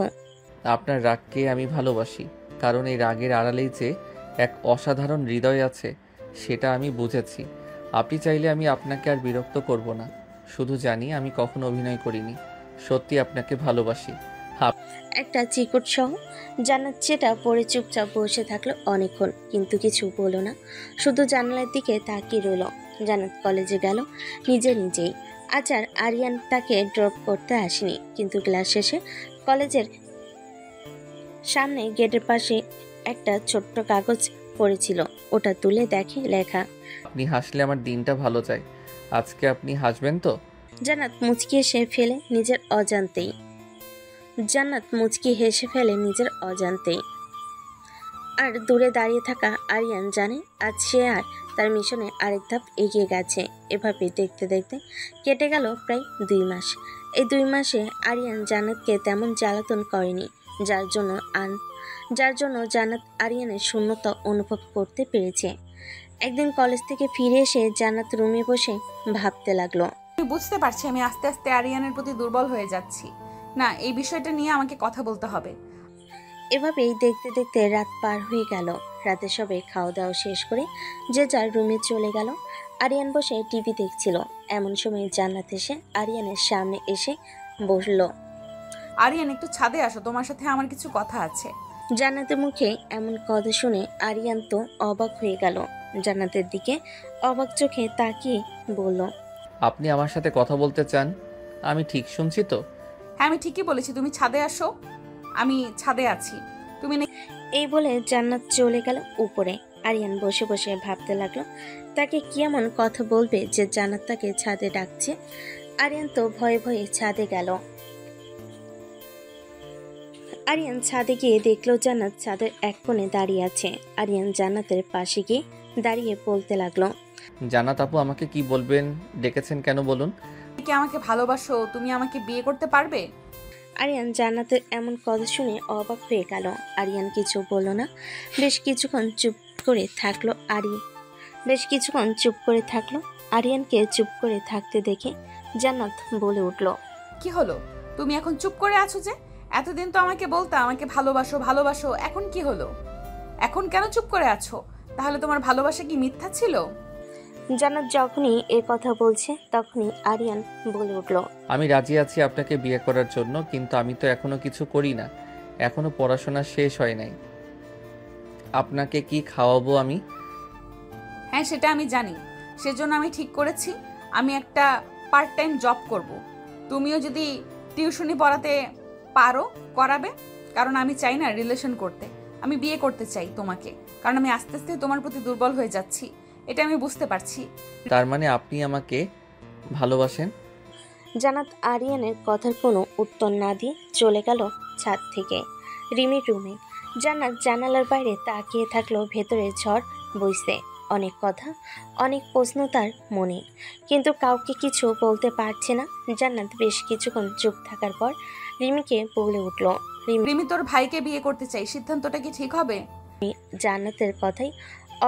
আপনার রাগকে আমি ভালোবাসি, কারণ এই রাগের আড়ালেই যে এক অসাধারণ হৃদয় আছে সেটা আমি বুঝেছি। আপনি চাইলে আমি আপনাকে আর বিরক্ত করব না। শুধু জানি আমি কখনো অভিনয় করিনি, সত্যি আপনাকে ভালোবাসি। একটা চিরকুট সহ। জান্নাত সেটা পরে চুপচাপ বসে থাকলো অনেকক্ষণ, কিন্তু কিছু বলল না, শুধু জানালার দিকে তাকিয়ে রইল। জান্নাত কলেজে গেল নিজেই। আজ আর আরিয়ান তাকে ড্রপ করতে আসেনি, কিন্তু ক্লাস শেষে কলেজের সামনে গেটের পাশে একটা ছোট্ট কাগজ পড়েছিল, ওটা তুলে দেখে লেখা। আপনি হাসলে আমার দিনটা ভালো যায়। আজকে আপনি হাসবেন তো? জান্নাত মুচকি হেসে ফেলে নিজের অজান্তেই। আর দূরে দাঁড়িয়ে থাকা আরিয়ান জানে আজ সে আর তার মিশনে আরেক ধাপ এগিয়ে গেছে। এভাবে দেখতে দেখতে কেটে গেল প্রায় 2 মাস। এই 2 মাসে আরিয়ান জান্নাতকে তেমন জ্বালাতন করেনি, যার জন্য জান্নাত আরিয়ানের শূন্যতা অনুভব করতে পেরেছে। একদিন কলেজ থেকে ফিরে এসে জান্নাত রুমে বসে ভাবতে লাগলো। আমি বুঝতে পারছি আমি আস্তে আস্তে আরিয়ানের প্রতি দুর্বল হয়ে যাচ্ছি। না, এই বিষয়টা নিয়ে আমাকে কথা বলতে হবে। এভাবেই দেখতে দেখতে রাত পার হয়ে গেল। রাতে সবাই খাওয়া দাওয়া শেষ করে যে যার রুমে চলে গেল। আরিয়ান বসে টিভি দেখছিল। এমন সময় জান্নাত এসে আরিয়ানের সামনে এসে বসল। আরিয়ান, একটু ছাদে আসো, তোমার সাথে আমার কিছু কথা আছে। জান্নাতের মুখে এমন কথা শুনে আরিয়ান তো অবাক হয়ে গেল। জান্নাতের দিকে অবাক চোখে তাকিয়ে বলল, আপনি আমার সাথে কথা বলতে চান? আমি ঠিক শুনছি তো? হ্যাঁ, আমি ঠিকই বলেছি, তুমি ছাদে আসো। আমি ছাদে আছি, তুমি এই বলে জান্নাত চলে গেল উপরে। আরিয়ান বসে বসে ভাবতে লাগলো তাকে কি এমন কথা বলবে যে জান্নাত তাকে ছাদে ডাকছে। আরিয়ান তো ভয়ে ভয়ে ছাদে গেল। আরিয়ান ছাদে গিয়ে দেখলো জান্নাত ছাদের এক কোণে দাঁড়িয়ে আছে। আরিয়ান জান্নাতের পাশে গিয়ে দাঁড়িয়ে বলতে লাগলো, জান্নাত আপু, আমাকে কি বলবেন? ডেকেছেন কেন বলুন? কি আমাকে ভালোবাসো? তুমি আমাকে বিয়ে করতে পারবে? আরিয়ান জান্নাতের এমন কথা শুনে অবাক হয়ে গেল। আরিয়ান কিছু বলল না। বেশ কিছুক্ষণ চুপ করে থাকলো। আরিয়ানকে চুপ করে থাকতে দেখে জান্নাত বলে উঠল, কি হলো? তুমি এখন চুপ করে আছো যে? এতদিন তো আমাকে বলতা আমাকে ভালোবাসো ভালোবাসো, এখন কি হলো? এখন কেন চুপ করে আছো? তাহলে তোমার ভালোবাসা কি মিথ্যা ছিল? জান্নাত যখনই এই কথা বলছে তখনই আরিয়ান বলে উঠল, আমি রাজি আছি আপনাকে বিয়ে করার জন্য, কিন্তু আমি তো এখনো কিছু করি না, এখনো পড়াশোনা শেষ হয় নাই। আপনাকে কি খাওয়াবো আমি? হ্যাঁ, সেটা আমি জানি। সেজন্য আমি ঠিক করেছি আমি একটা পার্ট টাইম জব করব। তুমিও যদি টিউশনি পড়াতে পারো করাবে, কারণ আমি চাই না রিলেশন করতে। আমি বিয়ে করতে চাই তোমাকে, কারণ আমি আস্তে আস্তে তোমার প্রতি দুর্বল হয়ে যাচ্ছি, এটা আমি বুঝতে পারছি। তার মানে আপনি আমাকে ভালোবাসেন? জান্নাত আরিয়ানের কথার কোনো উত্তর না দিয়ে চলে গেল ছাদ থেকে রিমির রুমে। জান্নাত জানালার বাইরে তাকিয়ে থাকলো। ভেতরে ঝড় বইছে, অনেক কথা, অনেক প্রশ্ন তার মনে, কিন্তু কাউকে কিছু বলতে পারছে না। জান্নাত বেশ কিছুক্ষণ চুপ থাকার পর রিমিকে বলে উঠল, রিমি, তোর ভাইকে বিয়ে করতে চাই, সিদ্ধান্তটা কি ঠিক হবে? জান্নাতের কথাই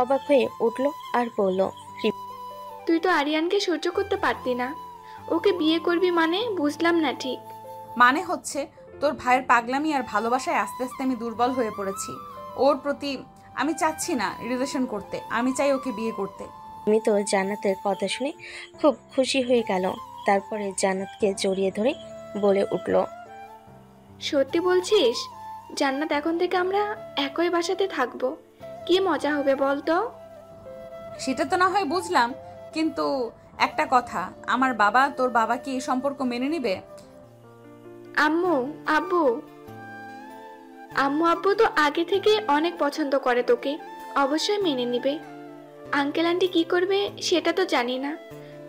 অবাক হয়ে উঠল আর বলল, তুই তো আরিয়ানকে সহ্য করতে পারতি না, ওকে বিয়ে করবি মানে বুঝলাম না ঠিক। মানে হচ্ছে তোর ভাইয়ের পাগলামি আর ভালোবাসায় আস্তে আস্তে আমি দুর্বল হয়ে পড়েছি। ওর প্রতি আমি চাচ্ছি না রিলেশন করতে, আমি চাই ওকে বিয়ে করতে। রিমি তো জান্নাতের কথা শুনে খুব খুশি হয়ে গেল। তারপরে জান্নাতকে জড়িয়ে ধরে বলে উঠল, সত্যি বলছিস? জান্নাত, এখন থেকে আমরা একই বাসাতে থাকবো, কি মজা হবে বলতো? সেটা তো না হয় বুঝলাম, কিন্তু একটা কথা, আমার বাবা তোর বাবা কি এই সম্পর্ক মেনে নিবে? আম্মু আব্বু তো আগে থেকে অনেক পছন্দ করে তোকে, অবশ্যই মেনে নিবে। আঙ্কেল আন্টি কি করবে সেটা তো জানি না,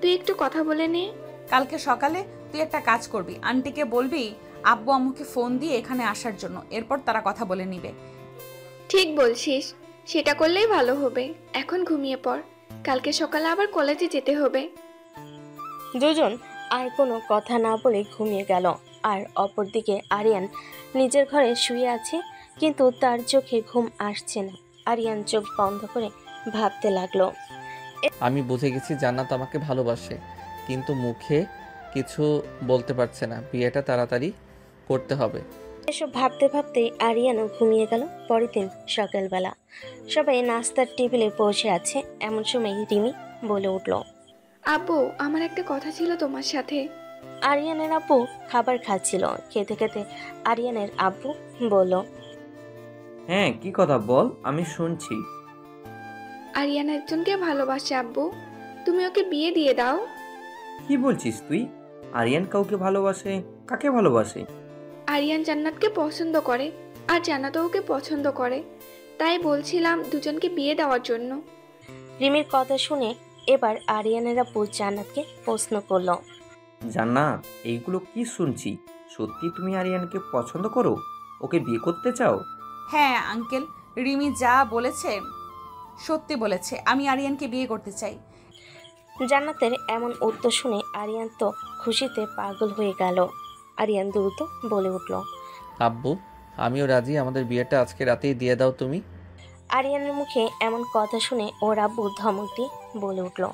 তুই একটু কথা বলে নে। কালকে সকালে তুই একটা কাজ করবি, আন্টিকে বলবি আব্বু আম্মুকে ফোন দিয়ে এখানে আসার জন্য, এরপর তারা কথা বলে নিবে। ঠিক বলছিস, সেটা করলেই ভালো হবে। এখন ঘুমিয়ে পড়, কালকে সকালে আবার কলেজে যেতে হবে। দুজন আর কোনো কথা না বলে ঘুমিয়ে গেল। আর অপরদিকে আরিয়ান নিজের ঘরে শুয়ে আছে, কিন্তু তার চোখে ঘুম আসছে না। আরিয়ান চোখ বন্ধ করে ভাবতে লাগলো। আমি বুঝে গেছি জান্নাত আমাকে ভালোবাসে, কিন্তু মুখে কিছু বলতে পারছে না। বিয়েটা তাড়াতাড়ি করতে হবে। এসব ভাবতে ভাবতে আরিয়ানও ঘুমিয়ে গেল। পরের দিন সকালবেলা সবাই নাস্তার টেবিলে বসে আছে, এমন সময় রিমি বলে উঠল। আব্বু, আমার একটা কথা ছিল তোমার সাথে। আরিয়ানের আব্বু খাবার খাচ্ছিল। খেতে খেতে আরিয়ানের আব্বু বলল, হ্যাঁ, কি কথা বল, আমি শুনছি। আরিয়ান একজনকে ভালোবাসে আব্বু, তুমি ওকে বিয়ে দিয়ে দাও। কি বলছিস তুই? আরিয়ান কাউকে ভালোবাসে? কাকে ভালোবাসে? আরিয়ান জান্নাতকে পছন্দ করে, আর জান্নাতও ওকে পছন্দ করে, তাই বলছিলাম দুজনকে বিয়ে দেওয়ার জন্য। রিমির কথা শুনে এবার আরিয়ানের আব্বু জান্নাতকে প্রশ্ন করলো, জান্নাত, এইগুলো কি শুনছি? সত্যি তুমি আরিয়ানকে পছন্দ করো? ওকে বিয়ে করতে চাও? হ্যাঁ আঙ্কেল, রিমি যা বলেছে সত্যি বলেছে। আমি আরিয়ানকে বিয়ে করতে চাই। জান্নাতের এমন উত্তর শুনে আরিয়ান তো খুশিতে পাগল হয়ে গেল। আরিয়ান দ্রুত বলে উঠল, আব্বু, আমিও রাজি, আমাদের বিয়েটা আজকে রাতেই দিয়ে দাও তুমি। আরিয়ানের মুখে এমন কথা শুনে ওর আব্বু ধমক দিয়ে বলে উঠল,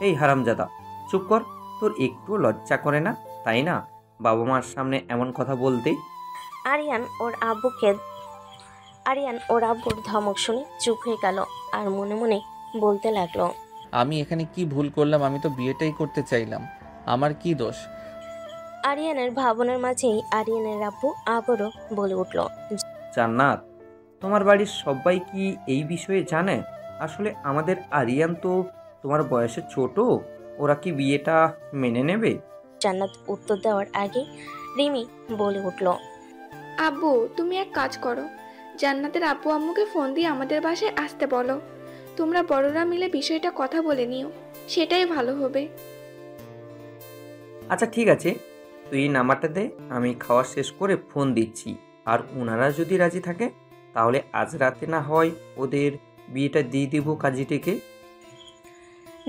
এই হারামজাদা, চুপ কর। তোর একটু লজ্জা করে না, তাই না, বাবা মার সামনে এমন কথা বলতে? আরিয়ান ওর আব্বুর ধমক শুনে চুপ হয়ে গেল আর মনে মনে বলতে লাগলো, আমি এখানে কি ভুল করলাম? আমি তো বিয়েটাই করতে চাইলাম, আমার কি দোষ? আরিয়ানের ভাবনার মাঝেই আরিয়ানের আব্বু আবারও বলে উঠল, জান্নাত, তোমার বাড়ির সবাই কি এই বিষয়ে জানে? আসলে আমাদের আরিয়ান তো তোমার বয়সে ছোট, ওরা কি বিয়েটা মেনে নেবে? জান্নাত উত্তর দেওয়ার আগে রিমি বলে উঠল, আব্বু, তুমি এক কাজ করো, জান্নাতের আব্বু আম্মুকে ফোন দিয়ে আমাদের বাসায় আসতে বলো। তোমরা বড়রা মিলে বিষয়টা কথা বলে নিও, সেটাই ভালো হবে। আচ্ছা ঠিক আছে, তুই এই নাম্বারটা দে, আমি খাওয়া শেষ করে ফোন দিচ্ছি। আর ওনারা যদি রাজি থাকে তাহলে আজ রাতে না হয় ওদের বিয়েটা দিয়ে দিব কাজীটিকে।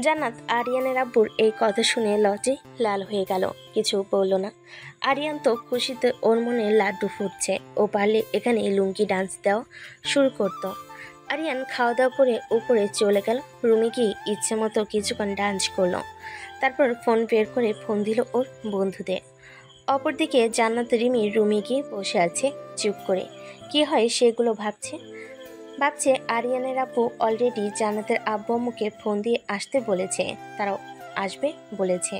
জান্নাত আরিয়ানের আব্বুর এই কথা শুনে লজ্জে লাল হয়ে গেল, কিছু বলল না। আরিয়ান তো খুশিতে ওর মনে লাড্ডু ফুটছে, ও পারলে এখানে লুঙ্গি ডান্স দেওয়া শুরু করত। আরিয়ান খাওয়া দাওয়া করে উপরে চলে গেল। রুমে গিয়ে ইচ্ছে মতো কিছুক্ষণ ডান্স করলো, তারপর ফোন বের করে ফোন দিল ওর বন্ধুদের। অপরদিকে জান্নাত রিমি রুমে গিয়ে বসে আছে চুপ করে, কি হয় সেগুলো ভাবছে আরিয়ানের আব্বু অলরেডি জান্নাতের আব্বু আম্মুকে ফোন দিয়ে আসতে বলেছে, তারাও আসবে বলেছে।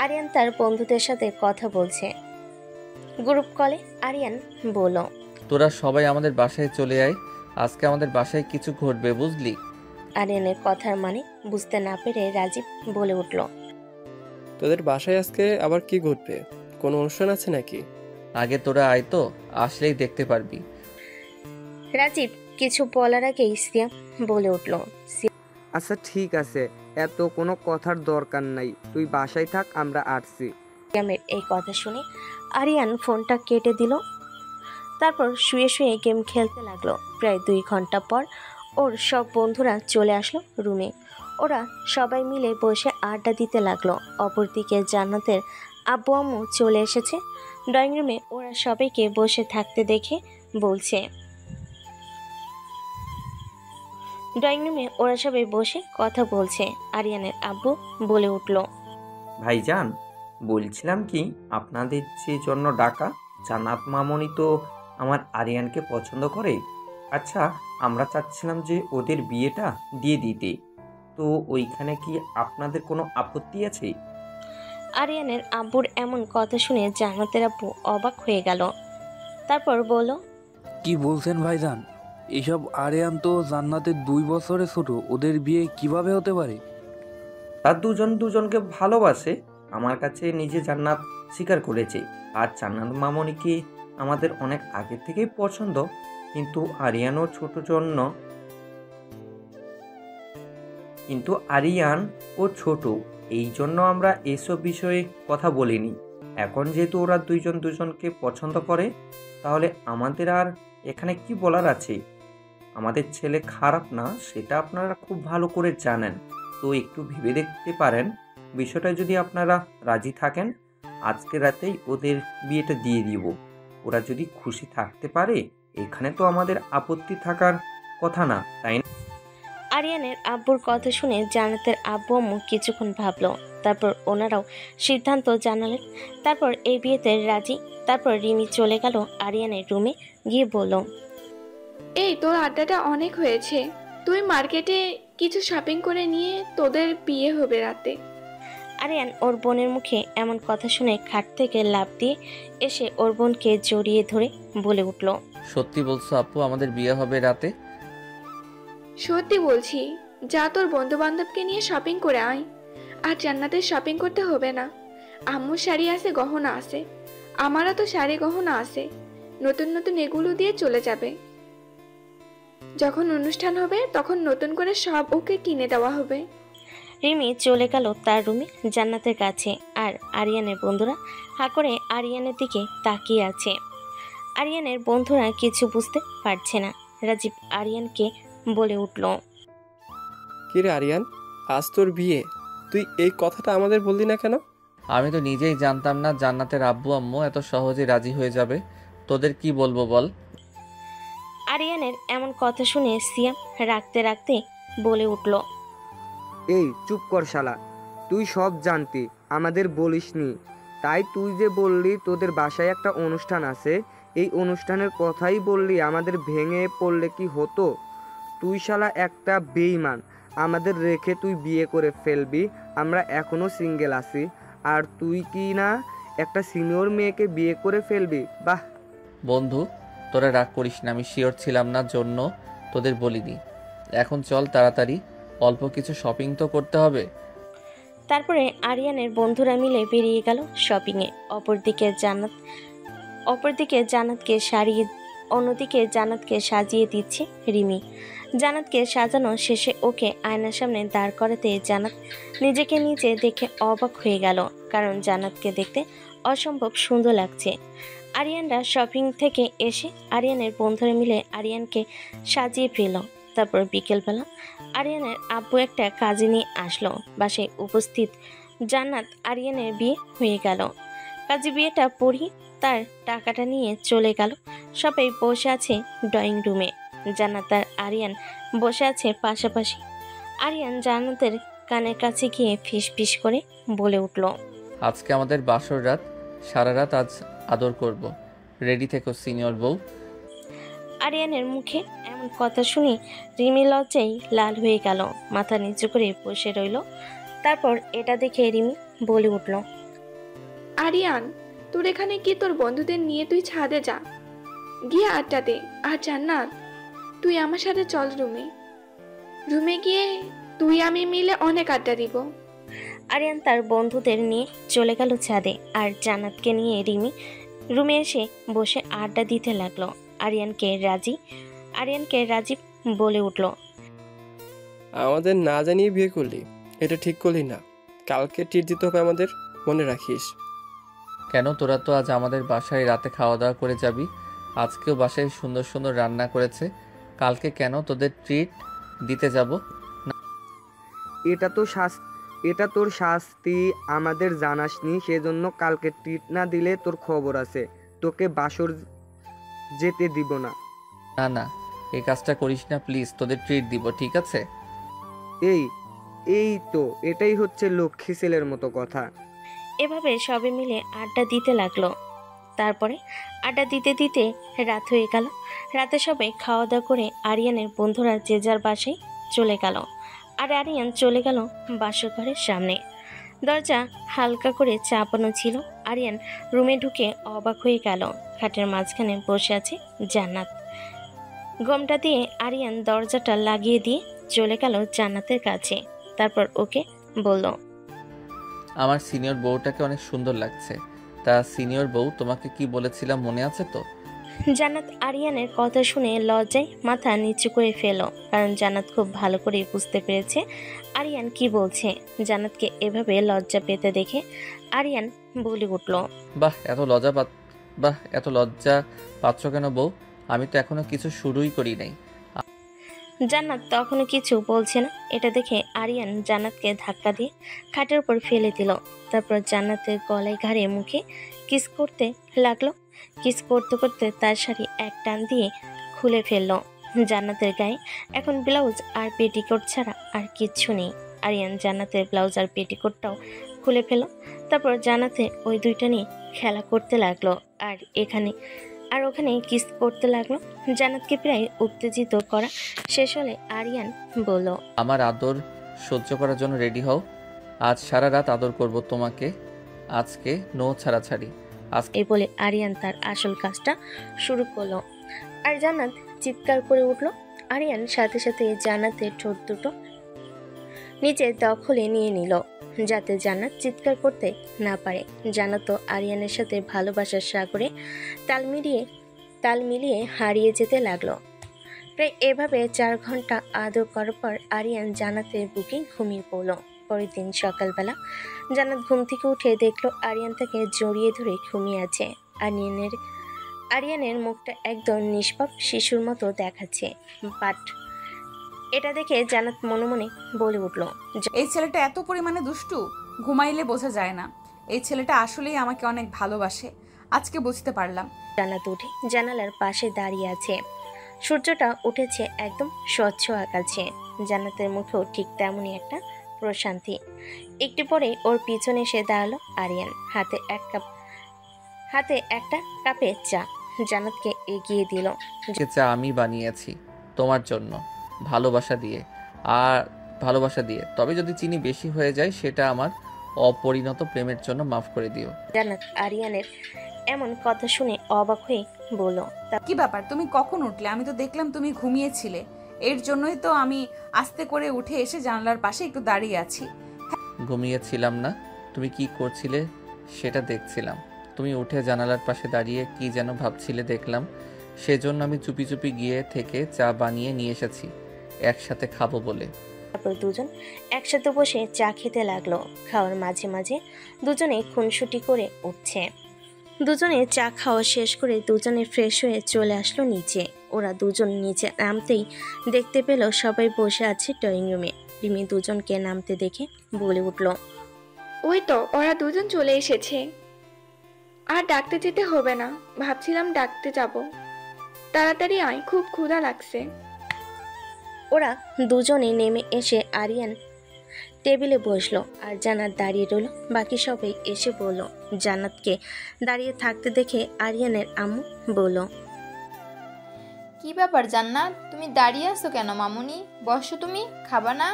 আরিয়ান তার বন্ধুদের সাথে কথা বলছে গ্রুপ কলে। আরিয়ান বলল, তোরা সবাই আমাদের বাসায় চলে আয়, আজকে আমাদের বাসায় কিছু ঘটবে, বুঝলি? আরিয়ানের কথার মানে বুঝতে না পেরে রাজীব বলে উঠল, তোদের বাসায় আজকে আবার কি ঘটবে? কোনো অনুষ্ঠান আছে নাকি? আগে তোরা আয় তো, আসলেই দেখতে পারবি। রাজীব কিছু বলার আগেই সিয়াম বলে উঠল, আচ্ছা ঠিক আছে, এত কোনো কথার দরকার নাই, তুই বাসায় থাক, আমরা আসছি। সিয়ামের এই কথা শুনে আরিয়ান ফোনটা কেটে দিল, তারপর শুয়ে শুয়ে গেম খেলতে লাগলো। প্রায় 2 ঘন্টা পর ওর সব বন্ধুরা চলে আসলো রুমে। ওরা সবাই মিলে বসে আড্ডা দিতে লাগলো। অপরদিকে জান্নাতের আব্বু আম্মু চলে এসেছে ড্রয়িং রুমে। ওরা সবাইকে বসে থাকতে দেখে বলছে, ড্রয়িং রুমে ওরা সবাই বসে কথা বলছে। আরিয়ানের আব্বু বলে উঠল, ভাইজান, বলছিলাম কি, আপনাদের যে জন্য ডাকা, জান্নাত মামনি তো আমার আরিয়ানকে পছন্দ করে। আচ্ছা, আমরা চাচ্ছিলাম যে ওদের বিয়েটা দিয়ে দিতে, তো ওইখানে কি আপনাদের কোনো আপত্তি আছে? আরিয়ানের আব্বুর এমন কথা শুনে জান্নাতের আব্বু অবাক হয়ে গেল, তারপর বলল, কি বলছেন ভাইজান? এসব আরিয়ান তো জান্নাতের 2 বছরে ছোট, ওদের বিয়ে কিভাবে হতে পারে? তার দুজন দুজনকে ভালোবাসে, আমার কাছে নিজে জান্নাত স্বীকার করেছে। আর জান্নাত মামনিকে আমাদের অনেক আগে থেকেই পছন্দ, কিন্তু আরিয়ান ও ছোট, এই জন্য আমরা এসব বিষয়ে কথা বলিনি। এখন যেহেতু ওরা দুইজন দুজনকে পছন্দ করে, তাহলে আমাদের আর এখানে কি বলার আছে? আমাদের ছেলে খারাপ না, সেটা আপনারা খুব ভালো করে জানেন, তো একটু ভেবে দেখতে পারেন। বিষয়টা যদি আপনারা রাজি থাকেন, আজকে রাতেই ওদের বিয়েটা দিয়ে দিব। ওরা যদি খুশি থাকতে পারে, এখানে তো আমাদের আপত্তি থাকার কথা না, তাই না? আরিয়ানের আব্বুর কথা শুনে জান্নাতের আব্বু আম্মু কিছুক্ষণ ভাবলো, তারপর ওনারাও সিদ্ধান্ত জানালেন। তারপর এই বিয়েতে রাজি। তারপর রিমি চলে গেল আরিয়ানের রুমে গিয়ে বলল, এই তোর আড্ডাটা অনেক হয়েছে, তুই মার্কেটে কিছু শপিং করে নিয়ে তোদের বিয়ে হবে রাতে। আরিয়ান ওর বোনের মুখে এমন কথা শুনে খাট থেকে লাফ দিয়ে এসে ওর বোনকে জড়িয়ে ধরে বলে উঠল, সত্যি বলছো আপু, আমাদের বিয়ে হবে রাতে? সত্যি বলছি, যা তোর বন্ধু বান্ধবকে নিয়ে শপিং করে আয়। আর জান্নাতের শপিং করতে হবে না, আম্মুর শাড়ি আছে, গহনা আছে, আমারও তো শাড়ি গহনা আছে, নতুন নতুন এগুলো দিয়ে চলে যাবে। যখন অনুষ্ঠান হবে তখন নতুন করে সব ওকে কিনে দেওয়া হবে। রিমি চলে গেল তার রুমে জান্নাতের কাছে। আর আরিয়ানের বন্ধুরা হা করে আরিয়ানের দিকে তাকিয়ে আছে। আরিয়ানের বন্ধুরা কিছু বুঝতে পারছে না। রাজীব আরিয়ানকে বলে উঠল, কিরে আরিয়ান, আজ তোর বিয়ে, তুই এই কথাটা আমাদের বললি না কেন? আমি তো নিজেই জানতাম না জান্নাতের আব্বু আম্মু এত সহজে রাজি হয়ে যাবে। তোদের কি বলবো বল? আরিয়ানের এমন কথা শুনে সিয়াম রাখতে রাখতে বলে উঠল, এই চুপ কর শালা, তুই সব জানতি, আমাদের বলিসনি। তাই তুই যে বললি তোদের বাসায় একটা অনুষ্ঠান আছে, এই অনুষ্ঠানের কথাই বললি, আমাদের ভেঙে পড়লে কি হতো? তুই শালা একটা বেঈমান, আমাদের রেখে তুই বিয়ে করে ফেলবি। আমরা এখনো সিঙ্গেল আছি, আর তুই কি না একটা সিনিয়র মেয়েকে বিয়ে করে ফেলবি? বাহ বন্ধু, তোরা রাগ করিস না, আমি শিওর ছিলাম না জন্য তোদের বলিনি। এখন চল তাড়াতাড়ি, অল্প কিছু শপিং তো করতে হবে। তারপরে আরিয়ানের বন্ধুরা মিলে বেরিয়ে গেল শপিংয়ে। অন্যদিকে জান্নাতকে সাজিয়ে দিচ্ছে রিমি। জান্নাতকে সাজানো শেষে ওকে আয়নার সামনে দাঁড় করাতে জান্নাত নিজেকে নিজে দেখে অবাক হয়ে গেল, কারণ জান্নাতকে দেখতে অসম্ভব সুন্দর লাগছে। আরিয়ানরা শপিং থেকে এসে আরিয়ানের বন্ধুরা মিলে আরিয়ানকে সাজিয়ে ফেল। তারপর বিকেলবেলা আরিয়ানের আব্বু একটা কাজে নিয়ে আসলো। বাসায় উপস্থিত জান্নাত আরিয়ানের বিয়ে হয়ে গেল। কাজে বিয়েটা পড়িয়ে তার টাকাটা নিয়ে চলে গেল। সবাই বসে আছে ড্রয়িং রুমে। জান্নাত আর আরিয়ান বসে আছে পাশাপাশি। আরিয়ান জান্নাতের কানের কাছে গিয়ে ফিস করে বলে উঠল, আজকে আমাদের বাসর রাত, সারা রাত আজ আদর করব। রেডি থেকো সিনিয়র বউ। আরিয়ানের মুখে এমন কথা শুনে রিমি লজ্জায় লাল হয়ে গেল, মাথা নিচু করে বসে রইল। তারপর এটা দেখে রিমি বলে উঠল, আরিয়ান, তোর এখানে কি? তোর বন্ধুদের নিয়ে তুই ছাদে যা, গিয়ে আড্ডা দে। আর জান্নাত, তুই আমার সাথে চল রুমে গিয়ে তুই আমি মিলে অনেক আড্ডা দিব। আরিয়ান তার বন্ধুদের নিয়ে চলে গেল ছাদে। আর জান্নাতকে নিয়ে রিমি রুমে এসে বসে আড্ডা দিতে লাগলো। আরিয়ানকে রাজীব বলে উঠল, আমাদের না জানিয়ে বিয়ে করলি, এটা ঠিক করলি না। কালকে ট্রিট দিতে হবে আমাদের, মনে রাখিস। কেন, তোরা তো আজ আমাদের বাসায় রাতে খাওয়া দাওয়া করে যাবি। আজকেও বাসায় সুন্দর সুন্দর রান্না করেছে, কালকে কেন তোদের ট্রিট দিতে যাব? এটা তোর শাস্তি, আমাদের জানাসনি, সেজন্য কালকে ট্রিট না দিলে তোর খবর আছে, তোকে বাসর যেতে দিব না। না না, এই কাজটা করিস না প্লিজ, তোদের ট্রিট দিব, ঠিক আছে? এই তো এটাই হচ্ছে লক্ষ্মী ছেলের মতো কথা। এভাবে সবে মিলে আড্ডা দিতে লাগলো। তারপরে আড্ডা দিতে দিতে রাত হয়ে গেল। রাতে সবাই খাওয়া দাওয়া করে আরিয়ানের বন্ধুরা যে যার বাসায় চলে গেল। আর আরিয়ান চলে গেল বাসর ঘরের সামনে। দরজা হালকা করে চাপানো ছিল। আরিয়ান রুমে ঢুকে অবাক হয়ে গেল। খাটের মাঝখানে বসে আছে জান্নাত। গমটা দিয়ে আরিয়ান দরজাটা লাগিয়ে দিয়ে চলে গেল জান্নাতের কাছে। তারপর ওকে বলল, আমার সিনিয়র বউটাকে অনেক সুন্দর লাগছে। তা সিনিয়র বউ, তোমাকে কি বলেছিলাম মনে আছে তো? জান্নাত আরিয়ানের কথা শুনে লজ্জায় মাথা নিচু করে ফেল, কারণ জান্নাত খুব ভালো করে বুঝতে পেরেছে আরিয়ান কি বলছে। জান্নাতকে এভাবে লজ্জা পেতে দেখে আরিয়ান বলে উঠল, বাহ এত লজ্জা পাচ্ছ কেন বউ? আমি তো এখনো কিছু শুরুই করি নাই। জান্নাত তখনও কিছু বলছে না। এটা দেখে আরিয়ান জান্নাতকে ধাক্কা দিয়ে খাটের উপর ফেলে দিল। তারপর জান্নাতের গলায় ঘাড়ে মুখে কিস করতে লাগলো। কিস করতে করতে তার শাড়ি এক টান দিয়ে খুলে ফেললো। জান্নাতের গায়ে এখন ব্লাউজ আর পেটিকোট ছাড়া আর কিচ্ছু নেই। আরিয়ান জান্নাতের ব্লাউজ আর পেটিকোটটাও খুলে ফেলল। তারপর জান্নাতে ওই দুইটা নিয়ে খেলা করতে লাগলো আর ওখানে কিস করতে লাগলো। জান্নাতকে প্রায় উত্তেজিত করা শেষ হলে আরিয়ান বলল, আমার আদর সহ্য করার জন্য রেডি হও। আজ সারা রাত আদর করব তোমাকে। আজকে নো ছাড়াছাড়ি। এই বলে আরিয়ান তার আসল কাজটা শুরু করলো আর জান্নাত চিৎকার করে উঠল। আরিয়ান সাথে সাথে জান্নাতের ঠোঁট দুটো নিজের দখলে নিয়ে নিল যাতে জান্নাত চিৎকার করতে না পারে। জান্নাত আরিয়ানের সাথে ভালোবাসার সাগরে তাল মিলিয়ে হারিয়ে যেতে লাগলো। প্রায় এভাবে 4 ঘন্টা আদর করার পর আরিয়ান জান্নাতের বুকে ঘুমিয়ে পড়ল। পরের দিন সকালবেলা জান্নাত ঘুম থেকে উঠে দেখলো আরিয়ান তাকে জড়িয়ে ধরে ঘুমিয়ে আছে। আরিয়ানের মুখটা একদম নিষ্পাপ শিশুর মতো দেখাচ্ছে। বাট এটা দেখে জান্নাত মনে মনে বলে উঠল, এই ছেলেটা এত পরিমাণে দুষ্টু, ঘুমাইলে বোঝা যায় না। এই ছেলেটা আসলেই আমাকে অনেক ভালোবাসে, আজকে বুঝতে পারলাম। জান্নাত উঠে জানালার পাশে দাঁড়িয়ে আছে। সূর্যটা উঠেছে একদম স্বচ্ছ আকাশে। জান্নাতের মুখেও ঠিক তেমনই একটা প্রশান্তি। একটু পরে ওর পিছনে এসে দাঁড়ালো আরিয়ান, হাতে একটা কাপে চা জান্নাতকে এগিয়ে দিল। চা আমি বানিয়েছি তোমার জন্য, ভালোবাসা দিয়ে। তবে যদি চিনি বেশি হয়ে যায় সেটা আমার অপরিণত প্রেমের জন্য মাফ করে দিও। জান্নাত আরিয়ানের এমন কথা শুনে অবাক হয়ে বলল, কি ব্যাপার, তুমি কখন উঠলে? আমি তো দেখলাম তুমি ঘুমিয়েছিলে। এর জন্যই তো আমি আস্তে করে উঠে এসে জানালার পাশে একটু দাঁড়িয়ে আছি। ঘুমিয়েছিলাম না, তুমি কি করছিলে সেটা দেখছিলাম। তুমি উঠে জানালার পাশে দাঁড়িয়ে কি যেন ভাবছিলে দেখলাম, সেজন্য আমি চুপি চুপি গিয়ে থেকে চা বানিয়ে নিয়ে এসেছি একসাথে খাবো বলে। তারপর দুজন একসাথে বসে চা খেতে লাগলো। খাওয়ার মাঝে মাঝে দুজনে খুনসুটি করে উঠছে। দুজনে চা খাওয়া শেষ করে দুজনে ফ্রেশ হয়ে চলে আসলো নিচে। ওরা দুজন নিচে নামতেই দেখতে পেল সবাই বসে আছে ড্রয়িং রুমে। রিমি দুজনকে নামতে দেখে বলে উঠল, ওই তো ওরা দুজন চলে এসেছে। আর ডাকতে যেতে হবে না, ভাবছিলাম ডাকতে যাব। তাড়াতাড়ি আয়, খুব ক্ষুধা লাগছে। ওরা দুজনে নেমে এসে আরিয়ান টেবিলে বসলো আর জান্নাত দাঁড়িয়ে রইল। বাকি সবাই এসে বলল। জান্নাতকে দাঁড়িয়ে থাকতে দেখে আরিয়ানের আম্মু বলল, কি ব্যাপার জান্নাত, তুমি দাঁড়িয়ে আছো কেন? মামুনি বসো, তুমি খাবা না?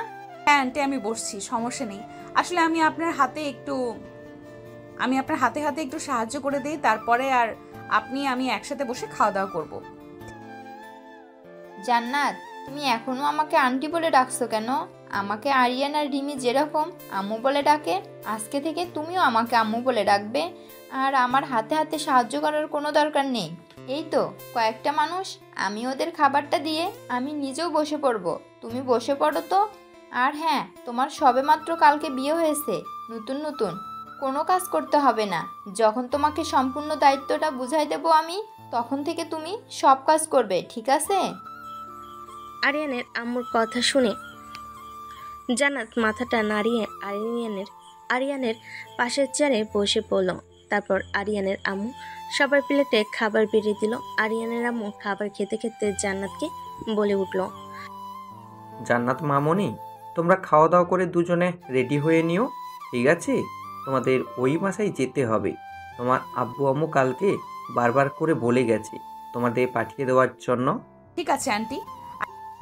হ্যাঁ আন্টি, আমি বসছি, সমস্যা নেই। আসলে আমি আপনার হাতে হাতে একটু সাহায্য করে দিই, তারপরে আর আমি একসাথে বসে খাওয়া দাওয়া করবো। জান্নাত, তুমি এখনো আমাকে আন্টি বলে ডাকছো কেন? আমাকে আরিয়ান আর রিমি যেরকম আম্মু বলে ডাকে, আজকে থেকে তুমিও আমাকে আম্মু বলে ডাকবে। আর আমার হাতে হাতে সাহায্য করার কোনো দরকার নেই। এই তো কয়েকটা মানুষ, আমি ওদের খাবারটা দিয়ে আমি নিজেও বসে পড়বো। তুমি বসে পড়ো তো। আর হ্যাঁ, তোমার সবেমাত্র কালকে বিয়ে হয়েছে, নতুন কোনো কাজ করতে হবে না। যখন তোমাকে সম্পূর্ণ দায়িত্বটা বুঝাই দেবো আমি, তখন থেকে তুমি সব কাজ করবে, ঠিক আছে? আরিয়ানের আম্মুর কথা শুনে জান্নাত মাথাটা নাড়িয়ে আরিয়ানের পাশের চেয়ারে বসে পড়ল। তারপর আরিয়ানের আম্মু সবার প্লেটে খাবার বেড়ে দিল। আরিয়ানের আম্মু খাবার খেতে খেতে জান্নাতকে বলে উঠল, জান্নাত মামনি, তোমরা খাওয়া দাওয়া করে দুজনে রেডি হয়ে নিও, ঠিক আছে? তোমাদের ওই বাসায় যেতে হবে। তোমার আব্বু আম্মু কালকে বারবার করে বলে গেছে তোমাদের পাঠিয়ে দেওয়ার জন্য। ঠিক আছে আন্টি।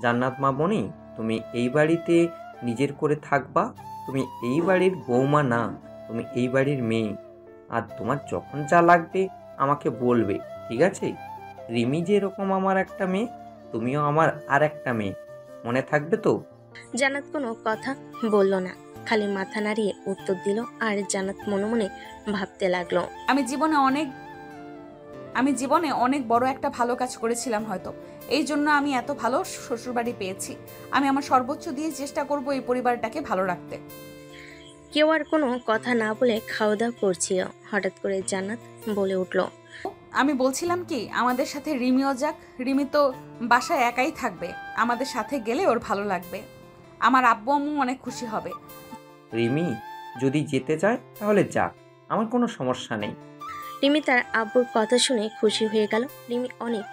জান্নাত মামনি, তুমি এই বাড়িতে নিজের করে থাকবা। তুমি এই বাড়ির বৌমা না, তুমি এই বাড়ির মেয়ে। আর তোমার যখন যা লাগবে আমাকে বলবে, ঠিক আছে? রিমি যেরকম আমার একটা মেয়ে, তুমিও আমার আর একটা মেয়ে, মনে থাকবে তো? জান্নাত কোনো কথা বলল না, খালি মাথা নাড়িয়ে উত্তর দিল। আর জান্নাত মনে মনে ভাবতে লাগলো, আমি জীবনে অনেক বড় একটা ভালো কাজ করেছিলাম হয়তো, এই জন্য আমি এত ভালো শ্বশুরবাড়ি পেয়েছি। আমি আমার সর্বোচ্চ দিয়ে চেষ্টা করব এই পরিবারটাকে ভালো রাখতে। কেউ আর কোনো কথা না বলে খাওয়া দাওয়া করছিল। হঠাৎ করে জান্নাত বলে উঠল, আমি বলছিলাম কি আমাদের সাথে রিমিও যাক। রিমি তো বাসায় একাই থাকবে, আমাদের সাথে গেলে ওর ভালো লাগবে। আমার আব্বু আম্মু অনেক খুশি হবে। রিমি যদি যেতে চায় তাহলে যাক, আমার কোনো সমস্যা নেই। রিমি তার আব্বুর কথা শুনে খুশি হয়ে গেল। রিমি অনেক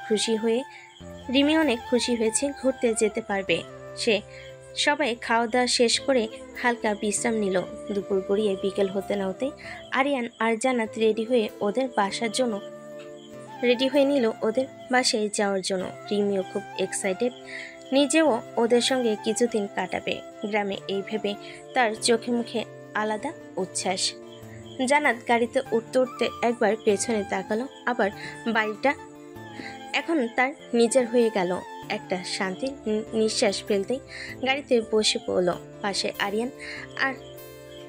খুশি হয়েছে, ঘুরতে যেতে পারবে সে। সবাই খাওয়া দাওয়া শেষ করে হালকা বিশ্রাম নিল। দুপুর গড়িয়ে বিকেল হতে না হতে আরিয়ান আর জান্নাত রেডি হয়ে নিল ওদের বাসায় যাওয়ার জন্য। রিমিও খুব এক্সাইটেড, নিজেও ওদের সঙ্গে কিছুদিন কাটাবে গ্রামে, এই ভেবে তার চোখে মুখে আলাদা উচ্ছ্বাস। জান্নাত গাড়িতে উঠতে উঠতে একবার পেছনে তাকালো, আবার বাড়িটা এখন তার নিজের হয়ে গেল। একটা শান্তির নিঃশ্বাস ফেলতেই গাড়িতে বসে পড়ল পাশে আরিয়ান, আর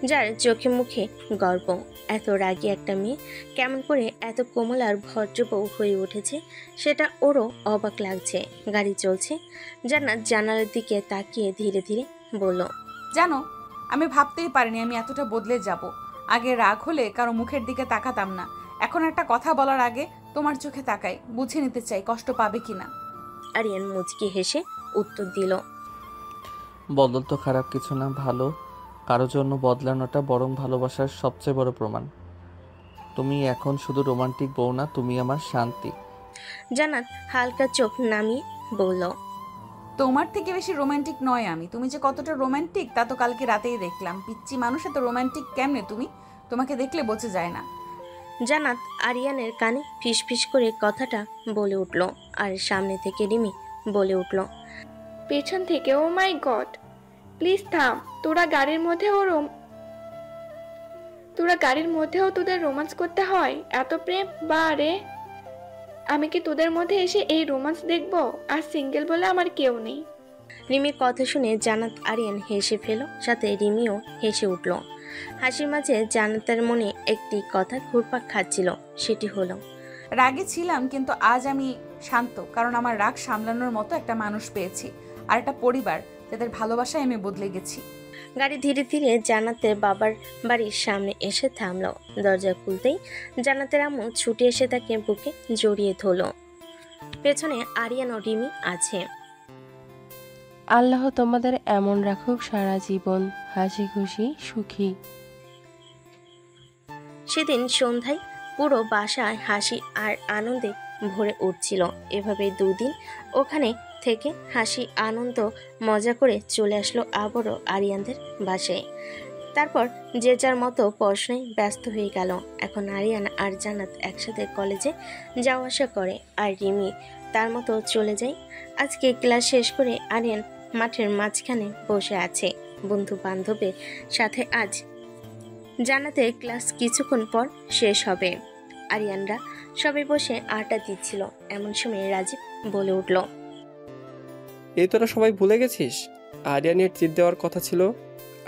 যার চোখে মুখে গর্ব। এত রাগী একটা মেয়ে কেমন করে এত কোমল আর ভদ্র বউ হয়ে উঠেছে সেটা ওরও অবাক লাগছে। গাড়ি চলছে, জান্নাত জানালার দিকে তাকিয়ে ধীরে ধীরে বলল, জানো, আমি ভাবতেই পারিনি আমি এতটা বদলে যাব। আগে রাগ হলে কারো মুখের দিকে তাকাতাম না, এখন একটা কথা বলার আগে তোমার চোখে তাকাই, বুঝে নিতে চাই কষ্ট পাবে কিনা। আরিয়ান মুচকি হেসে উত্তর দিল, বদল তো খারাপ কিছু না, ভালো। কারো জন্য বদলানোটা বরং ভালোবাসার সবচেয়ে বড় প্রমাণ। তুমি এখন শুধু রোমান্টিক বউ না, তুমি আমার শান্তি। জান্নাত হালকা চোখ নামিয়ে বলল, তোমার থেকে বেশি রোমান্টিক নয় আমি। তুমি যে কতটা রোমান্টিক তা তো কালকে রাতেই দেখলাম। পিচ্চি মানুষ এত রোমান্টিক কেমনে তুমি? তোমাকে দেখলে বোঝা যায় না। জান্নাত আরিয়ানের কানে ফিসফিস করে কথাটা বলে উঠল, আর সামনে থেকে রিমি বলে উঠল, পেছন থেকে, ও মাই গড, প্লিজ থাম। তোরা গাড়ির মধ্যেও তোদের রোমান্স করতে হয়? এত প্রেম? বা রে, আমি কি তোদের মধ্যে এসে এই রোমান্স দেখবো? আর সিঙ্গেল বলে আমার কেউ নেই। রিমির কথা শুনে জান্নাত আরিয়ান হেসে ফেল, সাথে রিমিও হেসে উঠল। হাসির মাঝে জান্নাতের মনে একটি কথা ঘুরপাক খাচ্ছিল, সেটি হলো, রাগে ছিলাম কিন্তু আজ আমি শান্ত, কারণ আমার রাগ সামলানোর মতো একটা মানুষ পেয়েছি, আর একটা পরিবার যাদের ভালোবাসায় আমি বদলে গেছি। গাড়ি ধীরে ধীরে জান্নাতের বাবার বাড়ির সামনে এসে থামলো। দরজা খুলতেই জান্নাতের আম্মু ছুটে এসে তাকে বুকে জড়িয়ে ধরল। পেছনে আরিয়ান ও রিমি আছে। আল্লাহ তোমাদের এমন রাখুক সারা জীবন, হাসি খুশি সুখী। সেদিন সন্ধ্যায় পুরো বাসায় হাসি আর আনন্দে ভরে উঠছিল। এভাবে দুদিন ওখানে থেকে হাসি আনন্দ মজা করে চলে আসলো আবারও আরিয়ানদের বাসায়। তারপর যে যার মতো পড়াশোনায় ব্যস্ত হয়ে গেল। এখন আরিয়ান আর জান্নাত একসাথে কলেজে যাওয়া আসা করে, আর রিমি তার মতো চলে যায়। আজকে ক্লাস শেষ করে আরিয়ান মাঠের মাঝখানে বসে আছে বন্ধু বান্ধবের সাথে। আজ জান্নাতের ক্লাস কিছুক্ষণ পর শেষ হবে। আরিয়ানরা সবাই বসে আড্ডা দিচ্ছিল, এমন সময় রাজীব বলে উঠল, এই তোরা সবাই ভুলে গেছিস আরিয়ানের ট্রিট দেওয়ার কথা ছিল।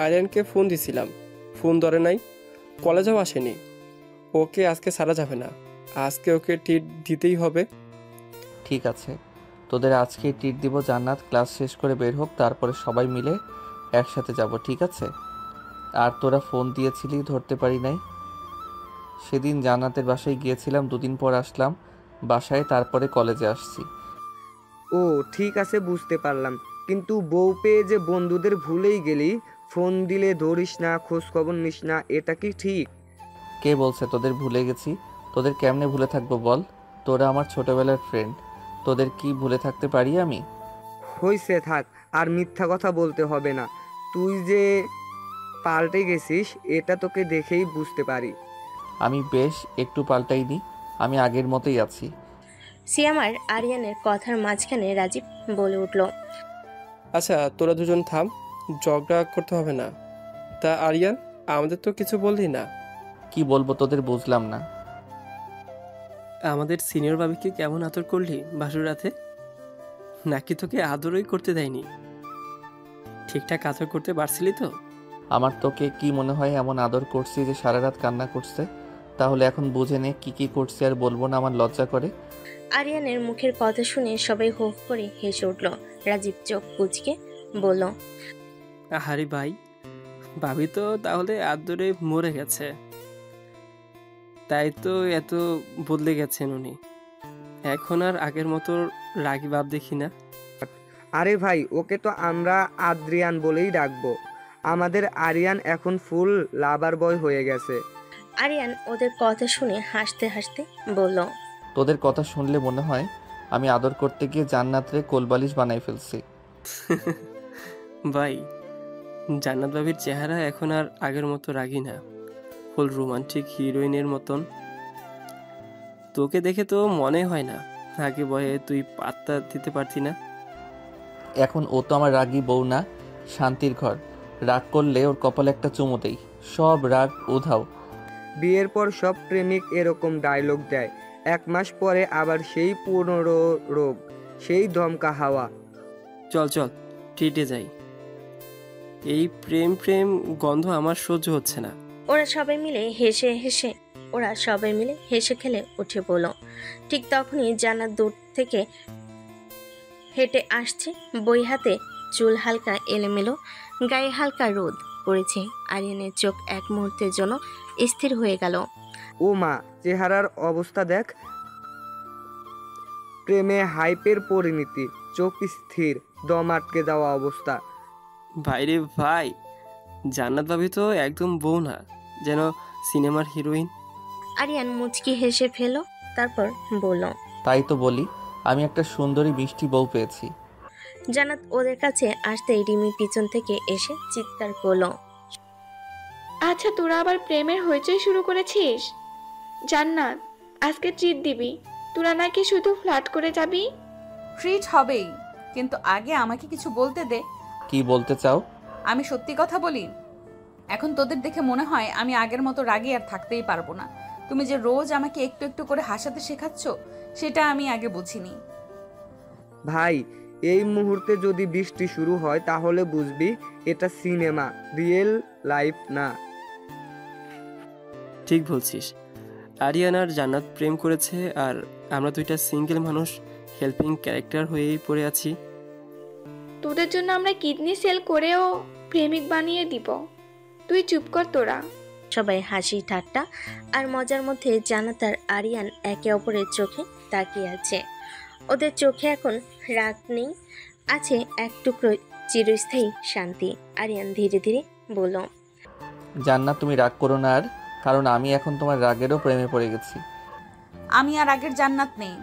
আরিয়ানকে ফোন দিছিলাম, ফোন ধরে নাই, কলেজেও আসেনি। ওকে আজকে ছাড়া যাবে না, আজকে ওকে ট্রিট দিতেই হবে। ঠিক আছে, তোদের আজকে ট্রিট দিব। জান্নাত ক্লাস শেষ করে বের হোক, তারপরে সবাই মিলে একসাথে যাব, ঠিক আছে? আর তোরা ফোন দিয়েছিলি, ধরতে পারি নাই। সেদিন জান্নাতের বাসায় গিয়েছিলাম, দুদিন পর আসলাম বাসায়, তারপরে কলেজে আসছি। ও ঠিক আছে, বুঝতে পারলাম, কিন্তু বউ পেয়ে যে বন্ধুদের ভুলেই গেলি, ফোন দিলে ধরিস না, খোঁজ খবর নিস না, এটা কি ঠিক? কে বলছে তোদের ভুলে গেছি? তোদের কেমনে ভুলে থাকবো বল? তোরা আমার ছোটবেলার ফ্রেন্ড, তোদের কি ভুলে থাকতে পারি আমি? হইছে, থাক, আর মিথ্যা কথা বলতে হবে না। তুই যে পাল্টে গেছিস এটা তোকে দেখেই বুঝতে পারি। আমি বেশ একটু পাল্টাইনি, আমি আগের মতোই আছি। সিয়াম আর আরিয়ানের কথার মাঝখানে রাজীব বলে উঠল, আচ্ছা তোরা দুজন থাম, ঝগড়া করতে হবে না। তা আরিয়ান, আমাদের তো কিছু বললি না। কি বলবো তোদের, বুঝলাম না। আমাদের সিনিয়র ভাবিকে কেমন আদর করলি বাসুর রাতে? নাকি তোকে আদরই করতে দেয়নি? ঠিকঠাক আদর করতে পারছিলি তো? আমার তোকে কি মনে হয় এমন আদর করছি যে সারা রাত কান্না করছে? তাহলে এখন বুঝে নে কি কি করছি, আর বলবো না, আমার লজ্জা করে। আরিয়ানের মুখের কথা শুনে সবাই হো করে হেসে উঠল। রাজীব চোখ কুচকে বলল, আহারি ভাই, ভাবি তো তাহলে আদরে মরে গেছে। তাই তো এত বদলে গেছেন উনি। এখন আর আগের মতো রাগী ভাব দেখি না। আরে ভাই, ওকে তো আমরা আদ্রিয়ান বলেই ডাকবো। আমাদের আরিয়ান এখন ফুল লাভার বয় হয়ে গেছে। আরিয়ান ওদের কথা শুনে হাসতে হাসতে বলল, তোদের কথা শুনলে মনে হয় আমি আদর করতে গিয়ে জান্নাতরে কোলবালিশ বানাই ফেলছি। ভাই, জান্নাত ভাবির চেহারা এখন আর আগের মতো রাগী না, ফুল রোমান্টিক হিরোইনের মতন। তোকে দেখে তো মনে হয় না আগে বয়ে তুই পাত্তা দিতে পারতি না। এখন ও তো আমার রাগী বউ না, শান্তির ঘর। রাগ করলে ওর কপালে একটা চুমু দেই, সব রাগ উধাও। বিয়ের পর সব প্রেমিক এরকম ডায়লগ দেয়, 1 মাস পরে আবার সেই পুনরোগ, সেই দমকা হাওয়া। চল চল ট্রিটে যাই, এই প্রেম প্রেম গন্ধ আমার সহ্য হচ্ছে না। ওরা সবাই মিলে হেসে খেলে উঠে বলল। ঠিক তখনই জান্নাত দূর থেকে হেঁটে আসছে, বই হাতে, চুল হালকা এলোমেলো, গায়ে হালকা রোদ পড়েছে। আরিয়ানের চোখ এক মুহূর্তের জন্য স্থির হয়ে গেল। ও মা, চেহারার অবস্থা দেখ, প্রেমে হাইপের পরিণতি, চোখ স্থির, দম আটকে যাওয়া অবস্থা। ভাইরে ভাই, জান্নাত ভাবি তো একদম বউ না, যেন সিনেমার হিরোইন। আরিয়ান মুচকি হেসে ফেল, তারপর বলল, তাই তো বলি, আমি একটা সুন্দরী মিষ্টি বউ পেয়েছি। জান্নাত ওদের কাছে আসতেই রিমি পিছন থেকে এসে চিৎকার করলো, আচ্ছা তোরা আবার প্রেমের হইচই শুরু করেছিস? জান্নাত, আজকে ট্রিট দিবি? তোরা নাকি শুধু ফ্ল্যাট করে যাবি? ট্রিট হবেই, কিন্তু আগে আমাকে কিছু বলতে দে। কি বলতে চাও? আমি সত্যি কথা বলি, এখন তোদের দেখে মনে হয় আমি আগের মতো রাগী আর থাকতেই পারবো না। তুমি যে রোজ আমাকে একটু একটু করে হাসাতে শেখাচ্ছ, সেটা আমি আগে বুঝিনি। ভাই, এই মুহূর্তে যদি বৃষ্টি শুরু হয় তাহলে বুঝবি এটা সিনেমা, রিয়েল লাইফ না। ঠিক বলছিস, আরিয়ান আর জান্নাত প্রেম করেছে আর আমরা দুইটা সিঙ্গেল মানুষ হেল্পিং ক্যারেক্টার হয়েই পড়ে আছি। তোদের জন্য আমরা কিডনি সেল করেও প্রেমিক বানিয়ে দিব। তুই চুপ কর তোরা। সবাই হাসি ঠাট্টা আর মজার মধ্যে জান্নাত আর আরিয়ান একে অপরের চোখে তাকিয়ে আছে। ওদের চোখে এখন রাগ নেই, আছে এক টুকরো চিরস্থায়ী শান্তি। আরিয়ান ধীরে ধীরে বলল, জান্নাত তুমি রাগ করো না আর, কারণ আমি এখন তোমার রাগেরও প্রেমে পড়ে গেছি। আমি আর আগের জান্নাত নেই,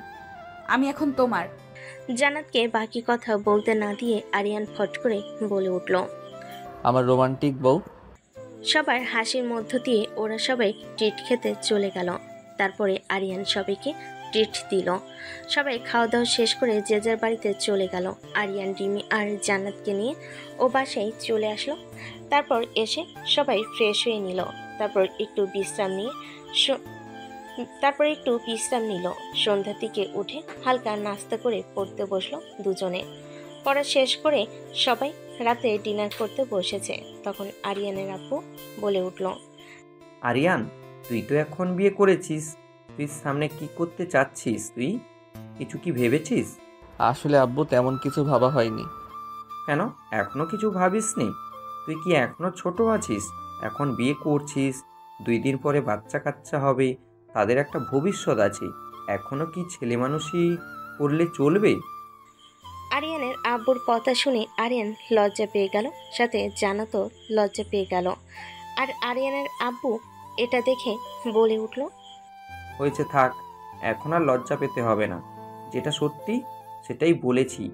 আমি এখন তোমার। জান্নাতকে বাকি কথা বলতে না দিয়ে আরিয়ান ফট করে বলে উঠল, আমার রোমান্টিক বউ। সবার হাসির মধ্য দিয়ে ওরা সবাই ট্রিট খেতে চলে গেল। তারপরে আরিয়ান সবাইকে ট্রিট দিল। সবাই খাওয়া দাওয়া শেষ করে যে যার বাড়িতে চলে গেল। আরিয়ান, রিমি আর জান্নাতকে নিয়ে ও বাসায় চলে আসলো। তারপর এসে সবাই ফ্রেশ হয়ে নিল। তারপর একটু বিশ্রাম নিল। সন্ধ্যার দিকে উঠে হালকা নাস্তা করে পড়তে বসলো দুজনে। পড়া শেষ করে সবাই রাতে ডিনার করতে বসেছে। তখন আরিয়ানের আব্বু বলে উঠল, আরিয়ান, তুই তো এখন বিয়ে করেছিস, তুই সামনে কি করতে চাচ্ছিস? তুই কিছু কি ভেবেছিস? আসলে আব্বু তেমন কিছু ভাবা হয়নি। কেন এখনো কিছু ভাবিসনি? তুই কি এখনো ছোট আছিস? এখন বিয়ে করছিস, 2 দিন পরে বাচ্চা কাচ্চা হবে, তাদের একটা ভবিষ্যৎ আছে। এখনো কি ছেলে মানুষই করলে চলবে? আরিয়ানের আব্বুর কথা শুনে আরিয়ান লজ্জা পেয়ে গেল, সাথে জান্নাতও লজ্জা পেয়ে গেল। আর আরিয়ানের আব্বু এটা দেখে বলে উঠল, হয়েছে, থাক, এখন আর লজ্জা পেতে হবে না। যেটা সত্যি সেটাই বলেছি।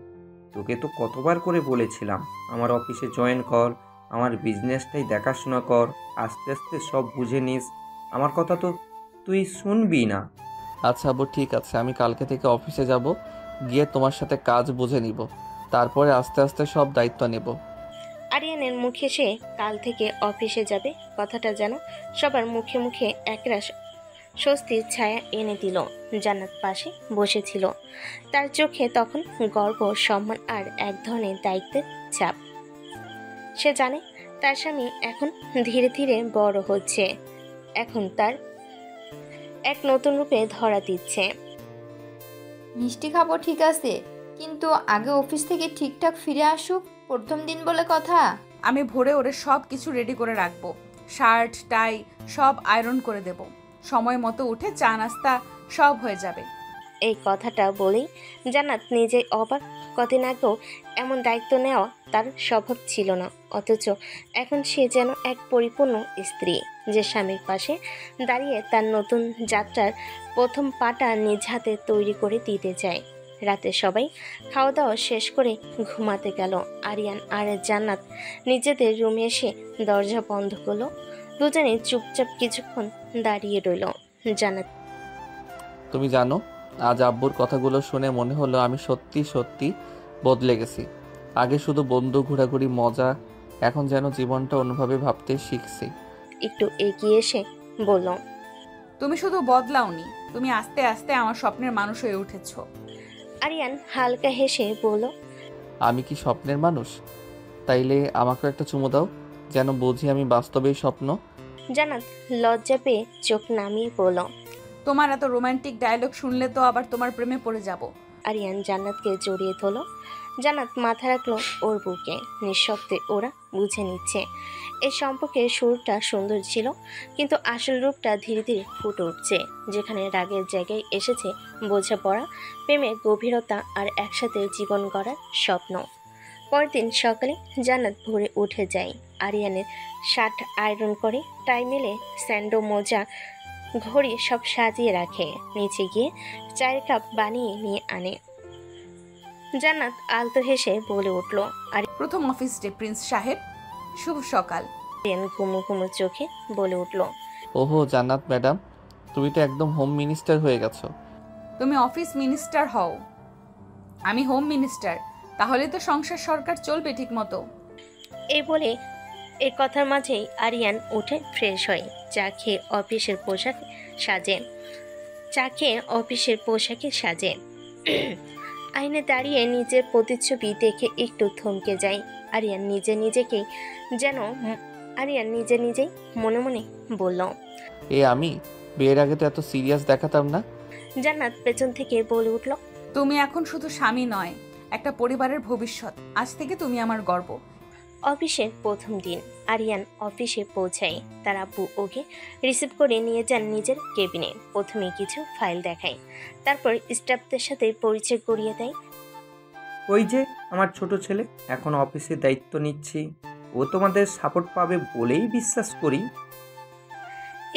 তোকে তো কতবার করে বলেছিলাম আমার অফিসে জয়েন কর, আমার বিজনেসটাই দেখাশোনা কর, আস্তে আস্তে সব বুঝে নিস। আমার কথা তো তুই শুনবি না। আচ্ছা আব্বু, ঠিক আছে, আমি কালকে থেকে অফিসে যাব, গিয়ে তোমার সাথে কাজ বুঝে নিব, তারপরে আস্তে আস্তে সব দায়িত্ব নেব। আরিয়ানের মুখে সে কাল থেকে অফিসে যাবে কথাটা যেন সবার মুখে মুখে একরাশ স্বস্তির ছায়া এনে দিল। জান্নাত পাশে বসেছিল, তার চোখে তখন গর্ব, সম্মান আর এক ধরনের দায়িত্বের চাপ। সে জানে তার স্বামী এখন ধীরে ধীরে বড় হচ্ছে, এখন তার এক নতুন রূপে ধরা দিচ্ছে। মিষ্টি খাবো ঠিক আছে, কিন্তু আগে অফিস থেকে ঠিকঠাক ফিরে আসুক, প্রথম দিন বলে কথা। আমি ভোরে ওরে সব কিছু রেডি করে রাখবো, শার্ট টাই সব আয়রন করে দেব। সময় মতো উঠে চা নাস্তা সব হয়ে যাবে। এই কথাটা বলেই জান্নাত নিজেই অবাক। কদিন আগেও এমন দায়িত্ব নেওয়া তার স্বভাব ছিল না, অথচ এখন সে যেন এক পরিপূর্ণ স্ত্রী, যে স্বামীর পাশে দাঁড়িয়ে তার নতুন যাত্রার প্রথম পাটা নিজ হাতে তৈরি করে দিতে চায়। রাতে সবাই খাওয়া দাওয়া শেষ করে ঘুমাতে গেল। আরিয়ান আর জান্নাত নিজেদের রুমে এসে দরজা বন্ধ করলো। দুজনে চুপচাপ কিছুক্ষণ দাঁড়িয়ে রইল। জান্নাত, তুমি জানো, আজ আব্বুর কথাগুলো শুনে মনে হলো আমি সত্যি সত্যি বদলে গেছি। আগে শুধু বন্ধু ঘোরাঘুরি মজা, এখন যেন জীবনটা অন্যভাবে ভাবতে শিখছি। একটু এগিয়ে এসে বলল, তুমি শুধু বদলাওনি, তুমি আস্তে আস্তে আমার স্বপ্নের মানুষ হয়ে উঠেছো। আরিয়ান হালকা হেসে বলল, আমি কি স্বপ্নের মানুষ? তাইলে আমাকে একটা চুমু দাও, যেন বুঝি আমি বাস্তবেই স্বপ্ন। জান্নাত লজ্জা পেয়ে চোখ নামিয়ে বলল, তোমার এত রোমান্টিক ডায়লগ শুনলে তো আবার তোমার প্রেমে পড়ে যাব। আরিয়ান জান্নাতকে জড়িয়ে ধরল। জান্নাত মাথা রাখলো ওর বুকে। নিঃশব্দে ওরা বুঝে নিচ্ছে। এই সম্পর্কের শুরুটা সুন্দর ছিল, কিন্তু আসল রূপটা ধীরে ধীরে ফুটে উঠছে। যেখানে রাগের জায়গায় এসেছে বোঝাপড়া, প্রেমের গভীরতা আর একসাথে জীবন গড়ার স্বপ্ন। পরের দিন সকালে জান্নাত ভোরে উঠে যায়। আরিয়ানের শার্ট আয়রন করে, টাই মেলে, স্যান্ডো, মোজা, ঘড়ি সব সাজিয়ে রাখে। নিচে গিয়ে চায়ের কাপ বানিয়ে নিয়ে আনে। জান্নাত আলতো হেসে বলে উঠল, প্রথম অফিস ডে প্রিন্স সাহেব, শুভ সকাল। আরিয়ান ঘুমু ঘুমু চোখে বলে উঠল, ওহো জান্নাত ম্যাডাম, তুমি তো একদম হোম মিনিস্টার হয়ে গেছো। তুমি অফিস মিনিস্টার হও, আমি হোম মিনিস্টার, তাহলে তো সংসার সরকার চলবে ঠিক মতো। এই বলে এই কথার মাঝেই আরিয়ান উঠে ফ্রেশ হয়। চা খেয়ে অফিসের পোশাকে সাজে। আয়নে দাঁড়িয়ে নিজের প্রতিচ্ছবি দেখে একটু থমকে যায়। আরিয়ান নিজে নিজেই মনে মনে বলল, আমি বিয়ের আগে তো এত সিরিয়াস দেখাতাম না। জান্নাত পেছন থেকে বলে উঠল, তুমি এখন শুধু স্বামী নয়, একটা পরিবারের ভবিষ্যৎ। আজ থেকে তুমি আমার গর্ব। অফিসের প্রথম দিন আরিয়ান অফিসে পৌঁছায়। তার আব্বু ওকে রিসিভ করে নিয়ে যান নিজের কেবিনে। প্রথমে কিছু ফাইল দেখায়, তারপর স্টাফদের সাথে পরিচয় করিয়ে দেয়। ওই যে আমার ছোট ছেলে এখন অফিসে দায়িত্ব নিচ্ছি, ও তোমাদের সাপোর্ট পাবে বলেই বিশ্বাস করি।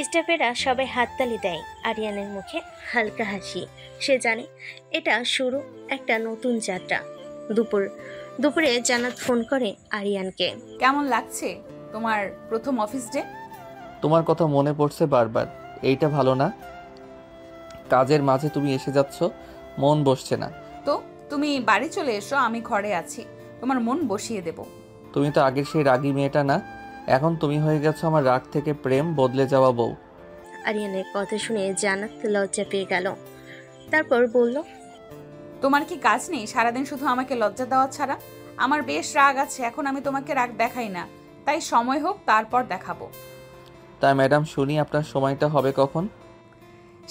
স্টাফেরা সবাই হাততালি দেয়। আরিয়ানের মুখে হালকা হাসি। সে জানে এটা শুরু একটা নতুন যাত্রা। দুপুরে জান্নাত ফোন করে আরিয়ানকে। কেমন লাগছে তোমার প্রথম অফিস ডে? তোমার কথা মনে পড়ছে বারবার। এইটা ভালো না, কাজের মাঝে তুমি এসে যাচ্ছ, মন বসছে না। তো তুমি বাড়ি চলে এসো, আমি ঘরে আছি, তোমার মন বসিয়ে দেব। তুমি তো আগের সেই রাগী মেয়েটা না, এখন তুমি হয়ে গেছো আমার রাগ থেকে প্রেম বদলে যাওয়া বউ। আরিয়ানের কথা শুনে জান্নাত লজ্জা পেয়ে গেল। তারপর বলল, তোমার কি কাজ নেই সারাদিন শুধু আমাকে লজ্জা দেওয়া ছাড়া? আমার বেশ রাগ আছে, এখন আমি তোমাকে রাগ দেখাই না, তাই সময় হোক তারপর দেখাবো। তাই ম্যাডাম শুনি আপনার সময়টা হবে কখন?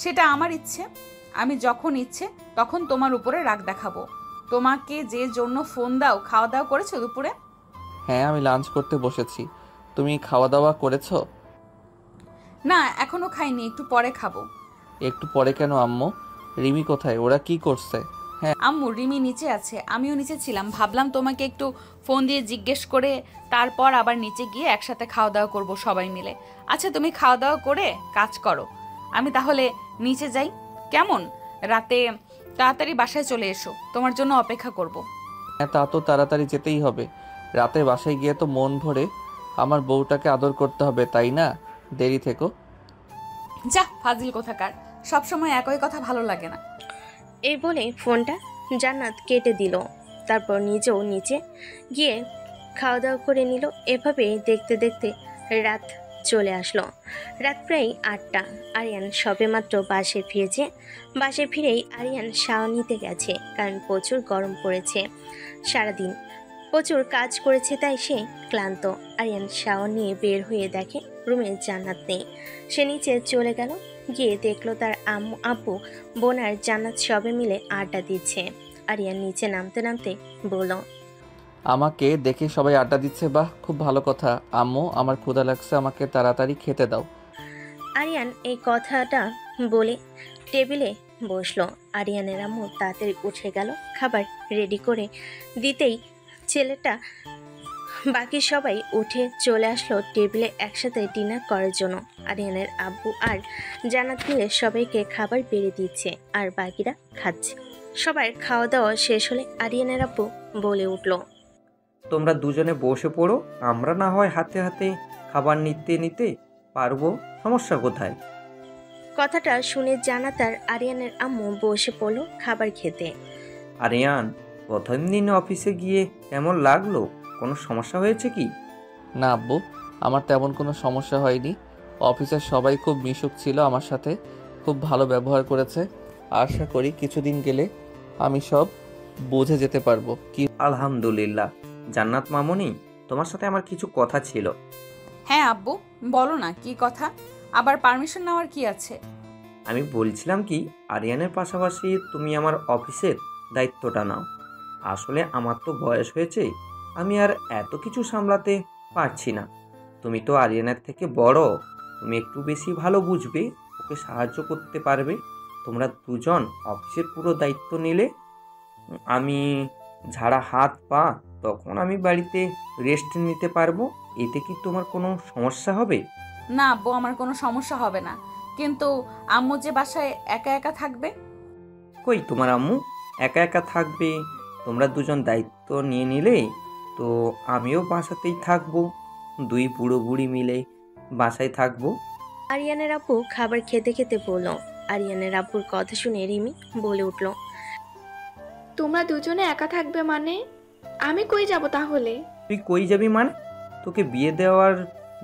সেটা আমার ইচ্ছে, আমি যখন ইচ্ছে তখন তোমার উপরে রাগ দেখাবো। তোমাকে যে জন্য ফোন দাও, খাওয়া দাওয়া করেছো দুপুরে? হ্যাঁ, আমি লাঞ্চ করতে বসেছি। তুমি খাওয়া দাওয়া করেছো? না, এখনো খাইনি, একটু পরে খাবো। একটু পরে কেন আম্মু? রিমি কোথায়? ওরা কি করছে? আম্মু, রিমি নিচে আছে, আমিও নিচে ছিলাম, ভাবলাম তোমাকে একটু ফোন দিয়ে জিজ্ঞেস করে তারপর আবার নিচে গিয়ে একসাথে খাওয়া দাওয়া করবো সবাই মিলে। আচ্ছা, তুমি খাওয়া দাওয়া করে কাজ করো, আমি তাহলে নিচে যাই, কেমন? রাতে তাড়াতাড়ি বাসায় চলে এসো, তোমার জন্য অপেক্ষা করব। হ্যাঁ, তা তো তাড়াতাড়ি যেতেই হবে। রাতে বাসায় গিয়ে তো মন ভরে আমার বউটাকে আদর করতে হবে, তাই না? দেরি থেকো। যা ফাজিল কোথাকার, সবসময় একই কথা ভালো লাগে না। এই বলে ফোনটা জান্নাত কেটে দিল। তারপর নিজেও নিচে গিয়ে খাওয়া দাওয়া করে নিল। এভাবে দেখতে দেখতে রাত চলে আসলো। রাত প্রায় 8টা। আরিয়ান সবেমাত্র বাসে ফিরেই আরিয়ান শাওয়ার নিতে গেছে, কারণ প্রচুর গরম পড়েছে। সারাদিন প্রচুর কাজ করেছে, তাই সে ক্লান্ত। আরিয়ান শাওয়ার নিয়ে বের হয়ে দেখে রুমে জান্নাত নেই। সে নিচে চলে গেল, গিয়ে দেখলো তার আম্মু, আব্বু, বোন আর জান্নাত সবে মিলে আড্ডা দিচ্ছে। আরিয়ান নিচে নামতে নামতে বলল, আমাকে দেখে সবাই আড্ডা দিচ্ছে, বাহ, খুব ভালো কথা। আম্মু, আমার ক্ষুধা লাগছে, আমাকে তাড়াতাড়ি খেতে দাও। আরিয়ান এই কথাটা বলে টেবিলে বসলো। আরিয়ানের আম্মু তাড়াতাড়ি উঠে গেল খাবার রেডি করে দিতেই ছেলেটা বাকি সবাই উঠে চলে আসলো টেবিলে একসাথে ডিনার করার জন্য। আরিয়ানের আব্বু আর জান্নাত মিলে সবাইকে খাবার বেড়ে দিচ্ছে আর বাকিরা খাচ্ছে। সবার খাওয়া দাওয়া শেষ হলে আরিয়ানের আব্বু বলে উঠল, তোমরা দুজনে বসে পড়ো, আমরা না হয় হাতে হাতে খাবার নিতে নিতে পারবো, সমস্যা কোথায়? কথাটা শুনে জান্নাত আর আরিয়ানের আম্মু বসে পড়লো খাবার খেতে। আরিয়ান, প্রথম দিন অফিসে গিয়ে কেমন লাগলো? কোনো সমস্যা হয়েছে কি? না আব্বু, আমার তেমন কোনো সমস্যা হয়নি। অফিসের সবাই খুব মিশুক ছিল আমার সাথে, খুব ভালো ব্যবহার করেছে। আশা করি কিছুদিন গেলে আমি সব বুঝে যেতে পারবো। কি আলহামদুলিল্লাহ। জান্নাত মামুনি, তোমার সাথে আমার কিছু কথা ছিল। হ্যাঁ আব্বু, বলো না কি কথা। আবার পারমিশন নেওয়ার কি আছে? আমি বলছিলাম কি, আরিয়ানের পাশাপাশি তুমি আমার অফিসের দায়িত্বটা নাও। আসলে আমার তো বয়স হয়েছে, আমি আর এত কিছু সামলাতে পারছি না। তুমি তো আরিয়ানের থেকে বড়, তুমি একটু বেশি ভালো বুঝবে, ওকে সাহায্য করতে পারবে। তোমরা দুজন অফিসের পুরো দায়িত্ব নিলে আমি ঝাড়া হাত পা, তখন আমি বাড়িতে রেস্ট নিতে পারবো। এতে কি তোমার কোনো সমস্যা হবে? না আব্বু, আমার কোনো সমস্যা হবে না, কিন্তু আম্মু যে বাসায় একা একা থাকবে। কই তোমার আম্মু একা একা থাকবে? তোমরা দুজন দায়িত্ব নিয়ে নিলে তো আমিও বাসাতেই থাকবো, দুই বুড়ো বুড়ি মিলে বাসায় থাকবো। আরিয়ানের আব্বু খাবার খেতে খেতে বলল। আরিয়ানের আব্বুর কথা শুনে রিমি বলে উঠল, তোমরা দুজনে একা থাকবে মানে? আমি কই যাব তাহলে? তুই কই যাবি মানে? তোকে বিয়ে দেওয়ার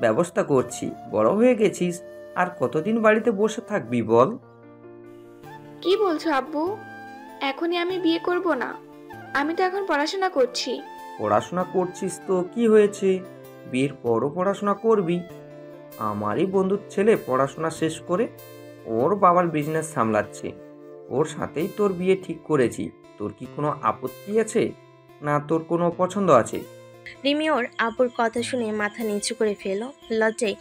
ব্যবস্থা করছি, বড় হয়ে গেছিস, আর কতদিন বাড়িতে বসে থাকবি বল? কি বলছো আব্বু? এখনই আমি বিয়ে করব না, আমি তো এখন পড়াশোনা করছি। পড়াশোনা করছিস তো কি হয়েছে, বিয়ের পরও পড়াশোনা করবি। আমারই বন্ধুর ছেলে পড়াশোনা শেষ করে ওর বাবার বিজনেস সামলাচ্ছে, ওর সাথেই তোর বিয়ে ঠিক করেছি। তোর কি কোনো আপত্তি আছে, না তোর কোনো পছন্দ আছে? রিমি ওর আব্বুর কথা শুনে মাথা নিচু করে ফেলল লজ্জায়।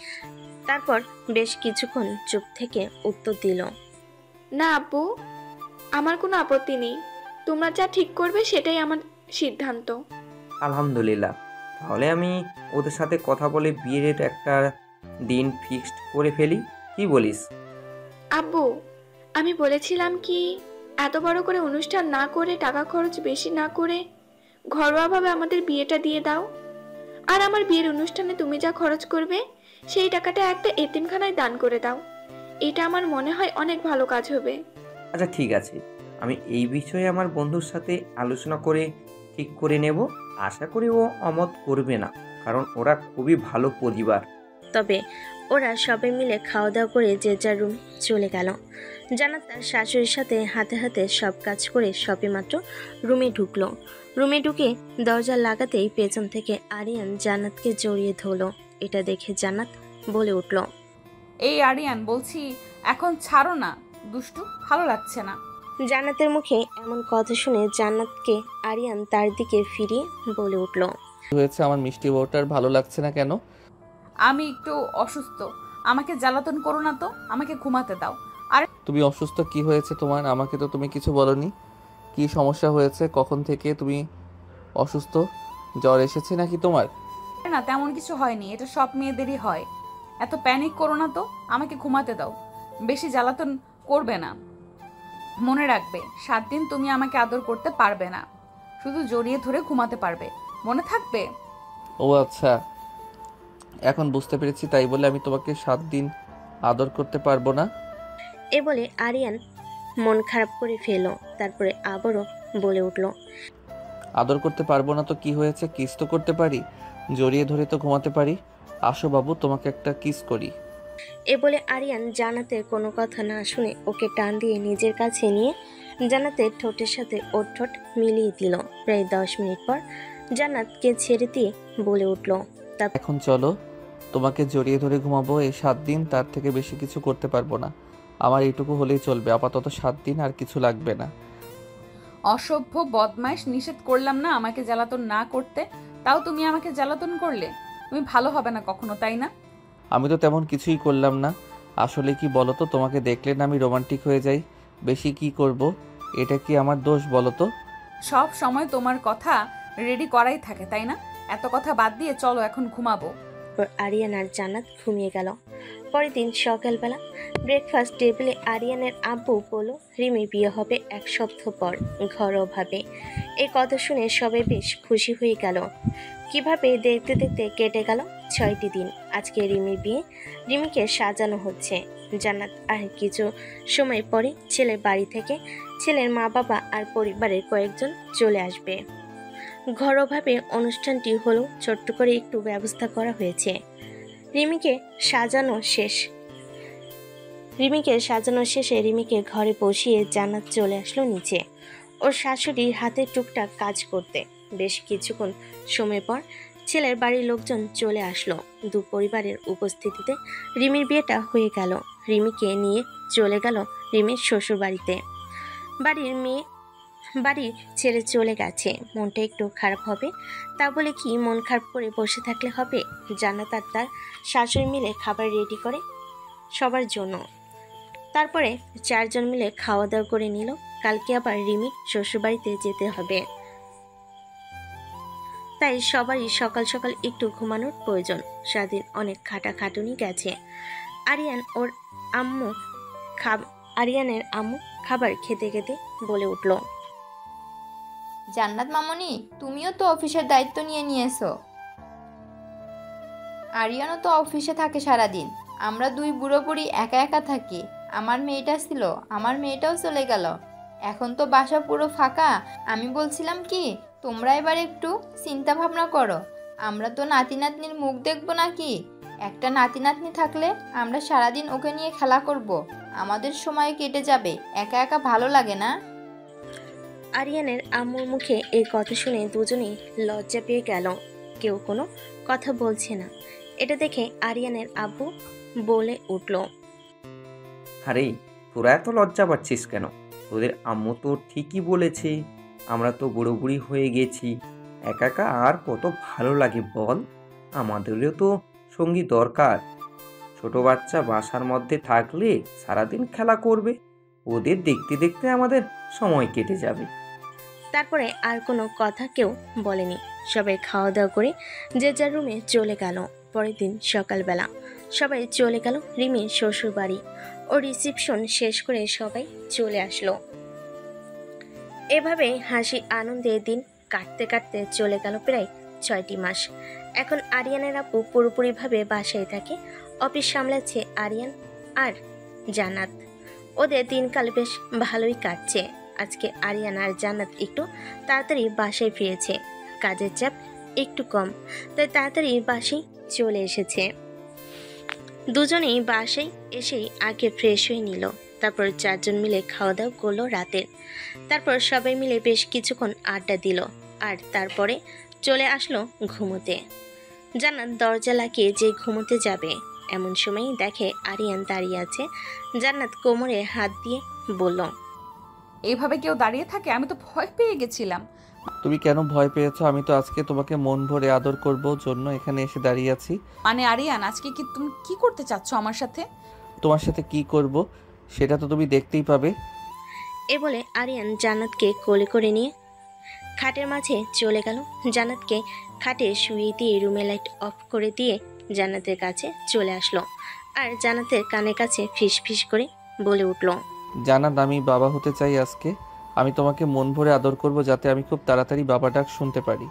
তারপর বেশ কিছুক্ষণ চুপ থেকে উত্তর দিল, না আব্বু, আমার কোনো আপত্তি নেই। তোমরা যা ঠিক করবে সেটাই আমার সিদ্ধান্ত। আলহামদুলিল্লাহ, তাহলে আমি ওদের সাথে কথা বলে বিয়ের একটা দিন ফিক্সড করে ফেলি, কি বলিস? আব্বু, আমি বলেছিলাম কি, এত বড় করে অনুষ্ঠান না করে, টাকা খরচ বেশি না করে ঘরোয়াভাবে আমাদের বিয়েটা দিয়ে দাও। আর আমার বিয়ের অনুষ্ঠানে তুমি যা খরচ করবে সেই টাকাটা একটা এতিমখানায় দান করে দাও। এটা আমার মনে হয় অনেক ভালো কাজ হবে। আচ্ছা ঠিক আছে, আমি এই বিষয়ে আমার বন্ধুর সাথে আলোচনা করে ঠিক করে নেব। আশা করি ও অমত করবে না, কারণ ওরা খুবই ভালো পরিবার। তবে ওরা সবাই মিলে খাওয়া দাওয়া করে যে যার রুমে চলে গেল। জান্নাত তার শাশুড়ির সাথে হাতে হাতে সব কাজ করে সবেমাত্র রুমে ঢুকলো। রুমে ঢুকে দরজা লাগাতেই পেছন থেকে আরিয়ান জান্নাতকে জড়িয়ে ধরলো। এটা দেখে জান্নাত বলে উঠল, এই আরিয়ান, বলছি এখন ছাড়ো না, দুষ্টু, ভালো লাগছে না। জান্নাতের মুখে এমন কথা শুনে জান্নাতকে আরিয়ান তার দিকে ফিরিয়ে বলে উঠল, হয়েছে আমার মিষ্টি বউটার ভালো লাগছে না কেন? আমি একটু অসুস্থ, আমাকে জ্বালাতন করো না তো, আমাকে ঘুমাতে দাও। আর তুমি অসুস্থ? কি হয়েছে তোমার? আমাকে তো তুমি কিছু বলনি। কি সমস্যা হয়েছে? কখন থেকে তুমি অসুস্থ? জ্বর এসেছে নাকি তোমার? না, তেমন কিছু হয়নি, এটা সব মেয়েদেরই হয়। এত প্যানিক করো না তো, আমাকে ঘুমাতে দাও, বেশি জ্বালাতন করবে না। মনে রাখবে 7 দিন তুমি আমাকে আদর করতে পারবে না, শুধু জড়িয়ে ধরে ঘুমাতে পারবে, মনে থাকবে? ও আচ্ছা, এখন বুঝতে পেরেছি। তাই বলে আমি তোমাকে 7 দিন আদর করতে পারবো না? এ বলে আরিয়ান মন খারাপ করে ফেলল। তারপরে আবারও বলে উঠল, আদর করতে পারবো না তো কি হয়েছে? কিস তো করতে পারি, জড়িয়ে ধরে তো ঘুমাতে পারি। আসো বাবু, তোমাকে একটা কিস করি। এ বলে আরিয়ান জান্নাতের কোনো কথা না শুনে ওকে টান দিয়ে নিজের কাছে নিয়ে জান্নাতের ঠোঁটের সাথে ওর ঠোঁট মিলিয়ে দিল। প্রায় 10 মিনিট পর জান্নাতকে ছেড়ে দিয়ে বলে উঠল, এখন চলো, তোমাকে জড়িয়ে ধরে ঘুমাবো এই 7 দিন, তার থেকে বেশি কিছু করতে পারবো না। আমার এইটুকু হলেই চলবে, আপাতত 7 দিন, আর কিছু লাগবে না। অসভ্য বদমাইশ, নিষেধ করলাম না আমাকে জ্বালাতন না করতে, তাও তুমি আমাকে জ্বালাতন করলে। তুমি ভালো হবে না কখনো, তাই না? আমি তো তেমন কিছুই করলাম না, আসলে কি বলো তো, তোমাকে দেখলে না আমি রোমান্টিক হয়ে যাই। বেশি কি করব? এটা কি আমার দোষ বলো তো? সব সময় তোমার কথা রেডি করাই থাকে তাই না? এত কথা বাদ দিয়ে চলো এখন ঘুমাবো। আরিয়ান আর জান্নাত ঘুমিয়ে গেল। পরের দিন সকালবেলা ব্রেকফাস্ট টেবিলে আরিয়ানের আব্বু বলল রিমির বিয়ে হবে 1 সপ্তাহ পর ঘরোয়াভাবে। এই কথা শুনে সবাই বেশ খুশি হয়ে গেল। কিভাবে দেখতে দেখতে কেটে গেল 6টি দিন। আজকে রিমির বিয়ে, রিমিকে সাজানো হচ্ছে। জান্নাত আর কিছু সময় পরে ছেলের বাড়ি থেকে ছেলের মা বাবা আর পরিবারের কয়েকজন চলে আসবে। ঘরোয়াভাবে অনুষ্ঠানটি হলো, ছোট্ট করে একটু ব্যবস্থা করা হয়েছে। রিমিকে সাজানো শেষে রিমিকে ঘরে বসিয়ে জান্নাত চলে আসলো নিচে ওর শাশুড়ির হাতে টুকটাক কাজ করতে। বেশ কিছুক্ষণ সময় পর ছেলের বাড়ির লোকজন চলে আসলো। দু পরিবারের উপস্থিতিতে রিমির বিয়েটা হয়ে গেল। রিমিকে নিয়ে চলে গেল রিমির শ্বশুর বাড়িতে। বাড়ি ছেড়ে চলে গেছে, মনটা একটু খারাপ হবে। তা বলে কি মন খারাপ করে বসে থাকলে হবে? জান্নাত আর তার শাশুড়ি মিলে খাবার রেডি করে সবার জন্য। তারপরে 4 জন মিলে খাওয়া দাওয়া করে নিল। কালকে আবার রিমির শ্বশুরবাড়িতে যেতে হবে, তাই সবারই সকাল সকাল একটু ঘুমানোর প্রয়োজন। সারাদিন অনেক খাটাখাটুনি গেছে। আরিয়ানের আম্মু খাবার খেতে খেতে বলে উঠল, জান্নাত মামনি, তুমিও তো অফিসের দায়িত্ব নিয়েছো। আরিয়ানও তো অফিসে থাকে সারাদিন। আমরা 2 বুড়ো বুড়ি একা একা থাকি। আমার মেয়েটা ছিল, আমার মেয়েটাও চলে গেল। এখন তো বাসা পুরো ফাঁকা। আমি বলছিলাম কি, তোমরা এবার একটু চিন্তা ভাবনা করো। আমরা তো নাতি নাতনির মুখ দেখবো নাকি? একটা নাতি নাতনি থাকলে আমরা সারাদিন ওকে নিয়ে খেলা করব। আমাদের সময় কেটে যাবে। একা একা ভালো লাগে না? আরিয়ানের আম্মুর মুখে এই কথা শুনে দুজনেই লজ্জা পেয়ে গেল। কেউ কোনো কথা বলছে না। এটা দেখে আরিয়ানের আব্বু বলে উঠল, আরে তোরা এত লজ্জা পাচ্ছিস কেন? তোদের আম্মু তো ঠিকই বলেছে, আমরা তো বুড়ো বুড়ি হয়ে গেছি। একা একা আর কত ভালো লাগে বল? আমাদেরও তো সঙ্গী দরকার। ছোট বাচ্চা বাসার মধ্যে থাকলে সারাদিন খেলা করবে, ওদের দেখতে দেখতে আমাদের সময় কেটে যাবে। তারপরে আর কোনো কথা কেউ বলেনি। সবাই খাওয়া দাওয়া করে যে যার রুমে চলে গেল। পরের দিন সকালবেলা সবাই চলে গেল রিমির শ্বশুর বাড়ি। ও রিসিপশন শেষ করে সবাই চলে আসলো। এভাবে হাসি আনন্দে দিন কাটতে কাটতে চলে গেল প্রায় 6টি মাস। এখন আরিয়ানের আপু পুরোপুরিভাবে বাসায় থাকে। অফিস সামলাচ্ছে আরিয়ান আর জান্নাত। ওদের দিনকাল বেশ ভালোই কাটছে। আজকে আরিয়ান আর জান্নাত একটু তাড়াতাড়ি বাসায় ফিরেছে। কাজের চাপ একটু কম, তাই তাড়াতাড়ি বাসায় চলে এসেছে। দুজনেই বাসায় এসেই আগে ফ্রেশ হয়ে নিল। তারপর 4 জন মিলে খাওয়া দাওয়া করলো রাতের। তারপর সবাই মিলে বেশ কিছুক্ষণ আড্ডা দিল। আর তারপরে চলে আসলো ঘুমোতে। জান্নাত দরজা লাগিয়ে যে ঘুমোতে যাবে, এমন সময় দেখে আরিয়ান দাঁড়িয়ে আছে। জান্নাত কোমরে হাত দিয়ে বলল, এইভাবে কেউ দাঁড়িয়ে থাকে? আমি তো ভয় পেয়ে গেছিলাম। তুমি কেন ভয় পেয়েছো? আমি তো আজকে তোমাকে মন ভরে আদর করব জন্য এখানে এসে দাঁড়িয়ে আছি। মানে আরিয়ান, আজকে কি তুমি কি করতে চাচ্ছ আমার সাথে? তোমার সাথে কি করব সেটা তো তুমি দেখতেই পাবে। এ বলে আরিয়ান জান্নাতকে কোলে করে নিয়ে খাটের মাঝে চলে গেল। জান্নাতকে খাটে শুয়ে দিয়ে রুমে লাইট অফ করে দিয়ে জান্নাতের কাছে চলে আসলো। আর জান্নাতের কানের কাছে ফিস ফিস করে বলে উঠল, জান্নাত, আমি বাবা হতে চাই আজকে। আমি তোমাকে মন ভরে আদর করব যাতে আমি খুব তাড়াতাড়ি বাবা ডাক শুনতে পারি।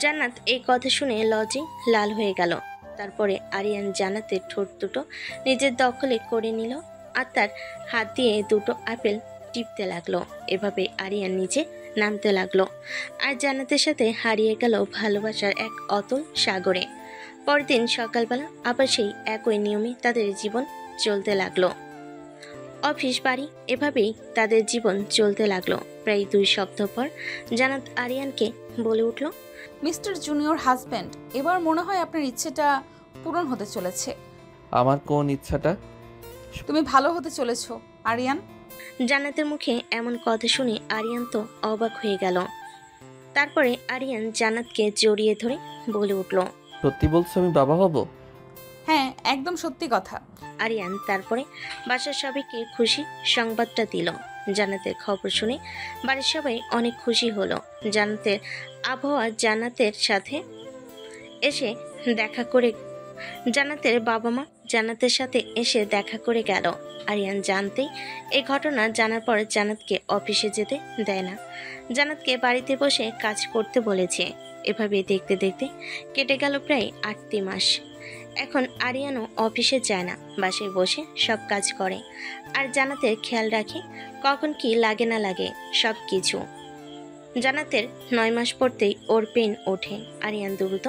জান্নাত এই কথা শুনে লজ্জে লাল হয়ে গেল। তারপরে আরিয়ান জান্নাতের ঠোঁট দুটো নিজের দখলে করে নিল আর তার হাত দিয়ে দুটো আপেল টিপতে লাগলো। এভাবে আরিয়ান নিচে নামতে লাগলো আর জান্নাতের সাথে হারিয়ে গেল ভালোবাসার এক অতল সাগরে। পরের দিন সকালবেলা আবার সেই একই নিয়মে তাদের জীবন চলতে লাগলো। অফিস বাড়ি এভাবেই তাদের জীবন চলতে লাগলো। প্রায় 2 সপ্তাহ পর জান্নাত আরিয়ানকে বলে উঠল, মিস্টার জুনিয়র হাজব্যান্ড, এবার মনে হয় আপনার ইচ্ছেটা পূরণ হতে চলেছে। আমার কোন ইচ্ছাটা? তুমি ভালো হতে চলেছো আরিয়ান। জান্নাতের মুখে এমন কথা শুনে আরিয়ান তো অবাক হয়ে গেল। তারপরে আরিয়ান জান্নাতকে জড়িয়ে ধরে বলে উঠল, সত্যি বলছো আমি বাবা হব? হ্যাঁ, একদম সত্যি কথা। আরিয়ান তারপরে বাসার সবাইকে খুশি সংবাদটা দিল। জান্নাতের খবর শুনে বাড়ির সবাই অনেক খুশি হলো। জান্নাতের আবহাওয়া জান্নাতের সাথে এসে দেখা করে জান্নাতের বাবা মা জান্নাতের সাথে এসে দেখা করে গেল। আরিয়ান জানতেই এই ঘটনা জানার পর জান্নাতকে অফিসে যেতে দেয় না, জান্নাতকে বাড়িতে বসে কাজ করতে বলেছে। এভাবে দেখতে দেখতে কেটে গেল প্রায় 8টি মাস। এখন আরিয়ানও অফিসে যায় না, বাসায় বসে সব কাজ করে আর জান্নাতের খেয়াল রাখে কখন কি লাগে না লাগে সব কিছু। জান্নাতের 9 মাস পড়তেই ওর পেন ওঠে। আরিয়ান দ্রুত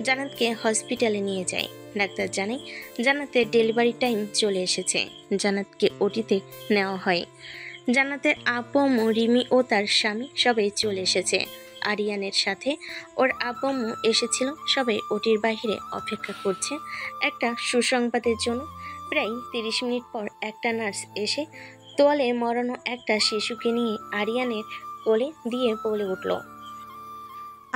জান্নাতকে হসপিটালে নিয়ে যায়। ডাক্তার জানায় জান্নাতের ডেলিভারি টাইম চলে এসেছে। জান্নাতকে ওটিতে নেওয়া হয়। জান্নাতের আব্বু আম্মু, রিমি ও তার স্বামী সবাই চলে এসেছে। আরিয়ানের সাথে ওর আব্বু আম্মু এসেছিল। সবাই ওটির বাইরে অপেক্ষা করছে একটা সুসংবাদের জন্য। প্রায় 30 মিনিট পর একটা নার্স এসে তোয়ালে মরানো একটা শিশুকে নিয়ে আরিয়ানের কোলে দিয়ে বলে উঠল,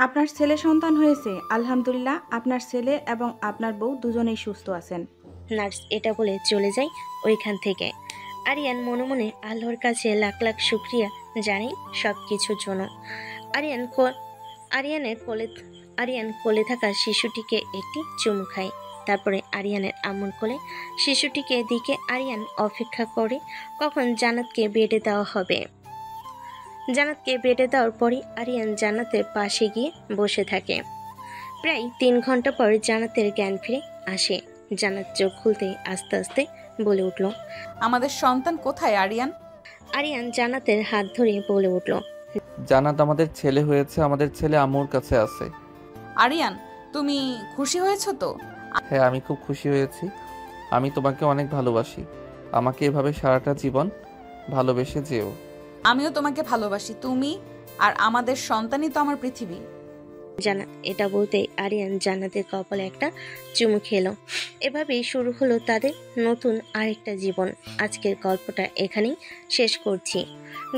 আপনার ছেলে সন্তান হয়েছে। আলহামদুলিল্লাহ, আপনার ছেলে এবং আপনার বউ দুজনেই সুস্থ আছেন। নার্স এটা বলে চলে যায় ওইখান থেকে। আরিয়ান মনে মনে আল্লাহর কাছে লাখ লাখ শুক্রিয়া জানাই সব কিছুর জন্য। আরিয়ান কোলে থাকা শিশুটিকে একটি চুমু খায়। তারপরে আরিয়ানের আম্মুর কোলে শিশুটিকে দিকে আরিয়ান অপেক্ষা করে কখন জান্নাতকে বেডে দেওয়া হবে। জান্নাতকে বেডে দেওয়ার পরই আরিয়ান জান্নাতের পাশে গিয়ে বসে থাকে। প্রায় 3 ঘন্টা পর জান্নাতের জ্ঞান ফিরে আসে। জান্নাত চোখ খুলতে আস্তে আস্তে বলে উঠল, আমাদের সন্তান কোথায় আরিয়ান? আরিয়ান জান্নাতের হাত ধরে বলে উঠল, জান্নাত, আমাদের ছেলে হয়েছে, আমাদের ছেলে আম্মুর কাছে আছে। আরিয়ান, তুমি খুশি হয়েছো তো? হ্যাঁ, আমি খুব খুশি হয়েছি। আমি তোমাকে অনেক ভালোবাসি। আমাকে এভাবে সারাটা জীবন ভালোবেসে যেও। আমিও তোমাকে ভালোবাসি। তুমি আর আমাদের সন্তানই তো আমার পৃথিবী। জান্নাত এটা বলতেই আরিয়ান জান্নাতের কপালে একটা চুমু খেলো। এভাবেই শুরু হলো তাদের নতুন আরেকটা জীবন। আজকের গল্পটা এখানেই শেষ করছি।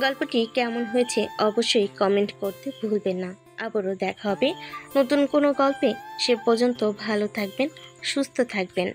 গল্পটি কেমন হয়েছে অবশ্যই কমেন্ট করতে ভুলবেন না। আবারও দেখা হবে নতুন কোনো গল্পে। সে পর্যন্ত ভালো থাকবেন, সুস্থ থাকবেন।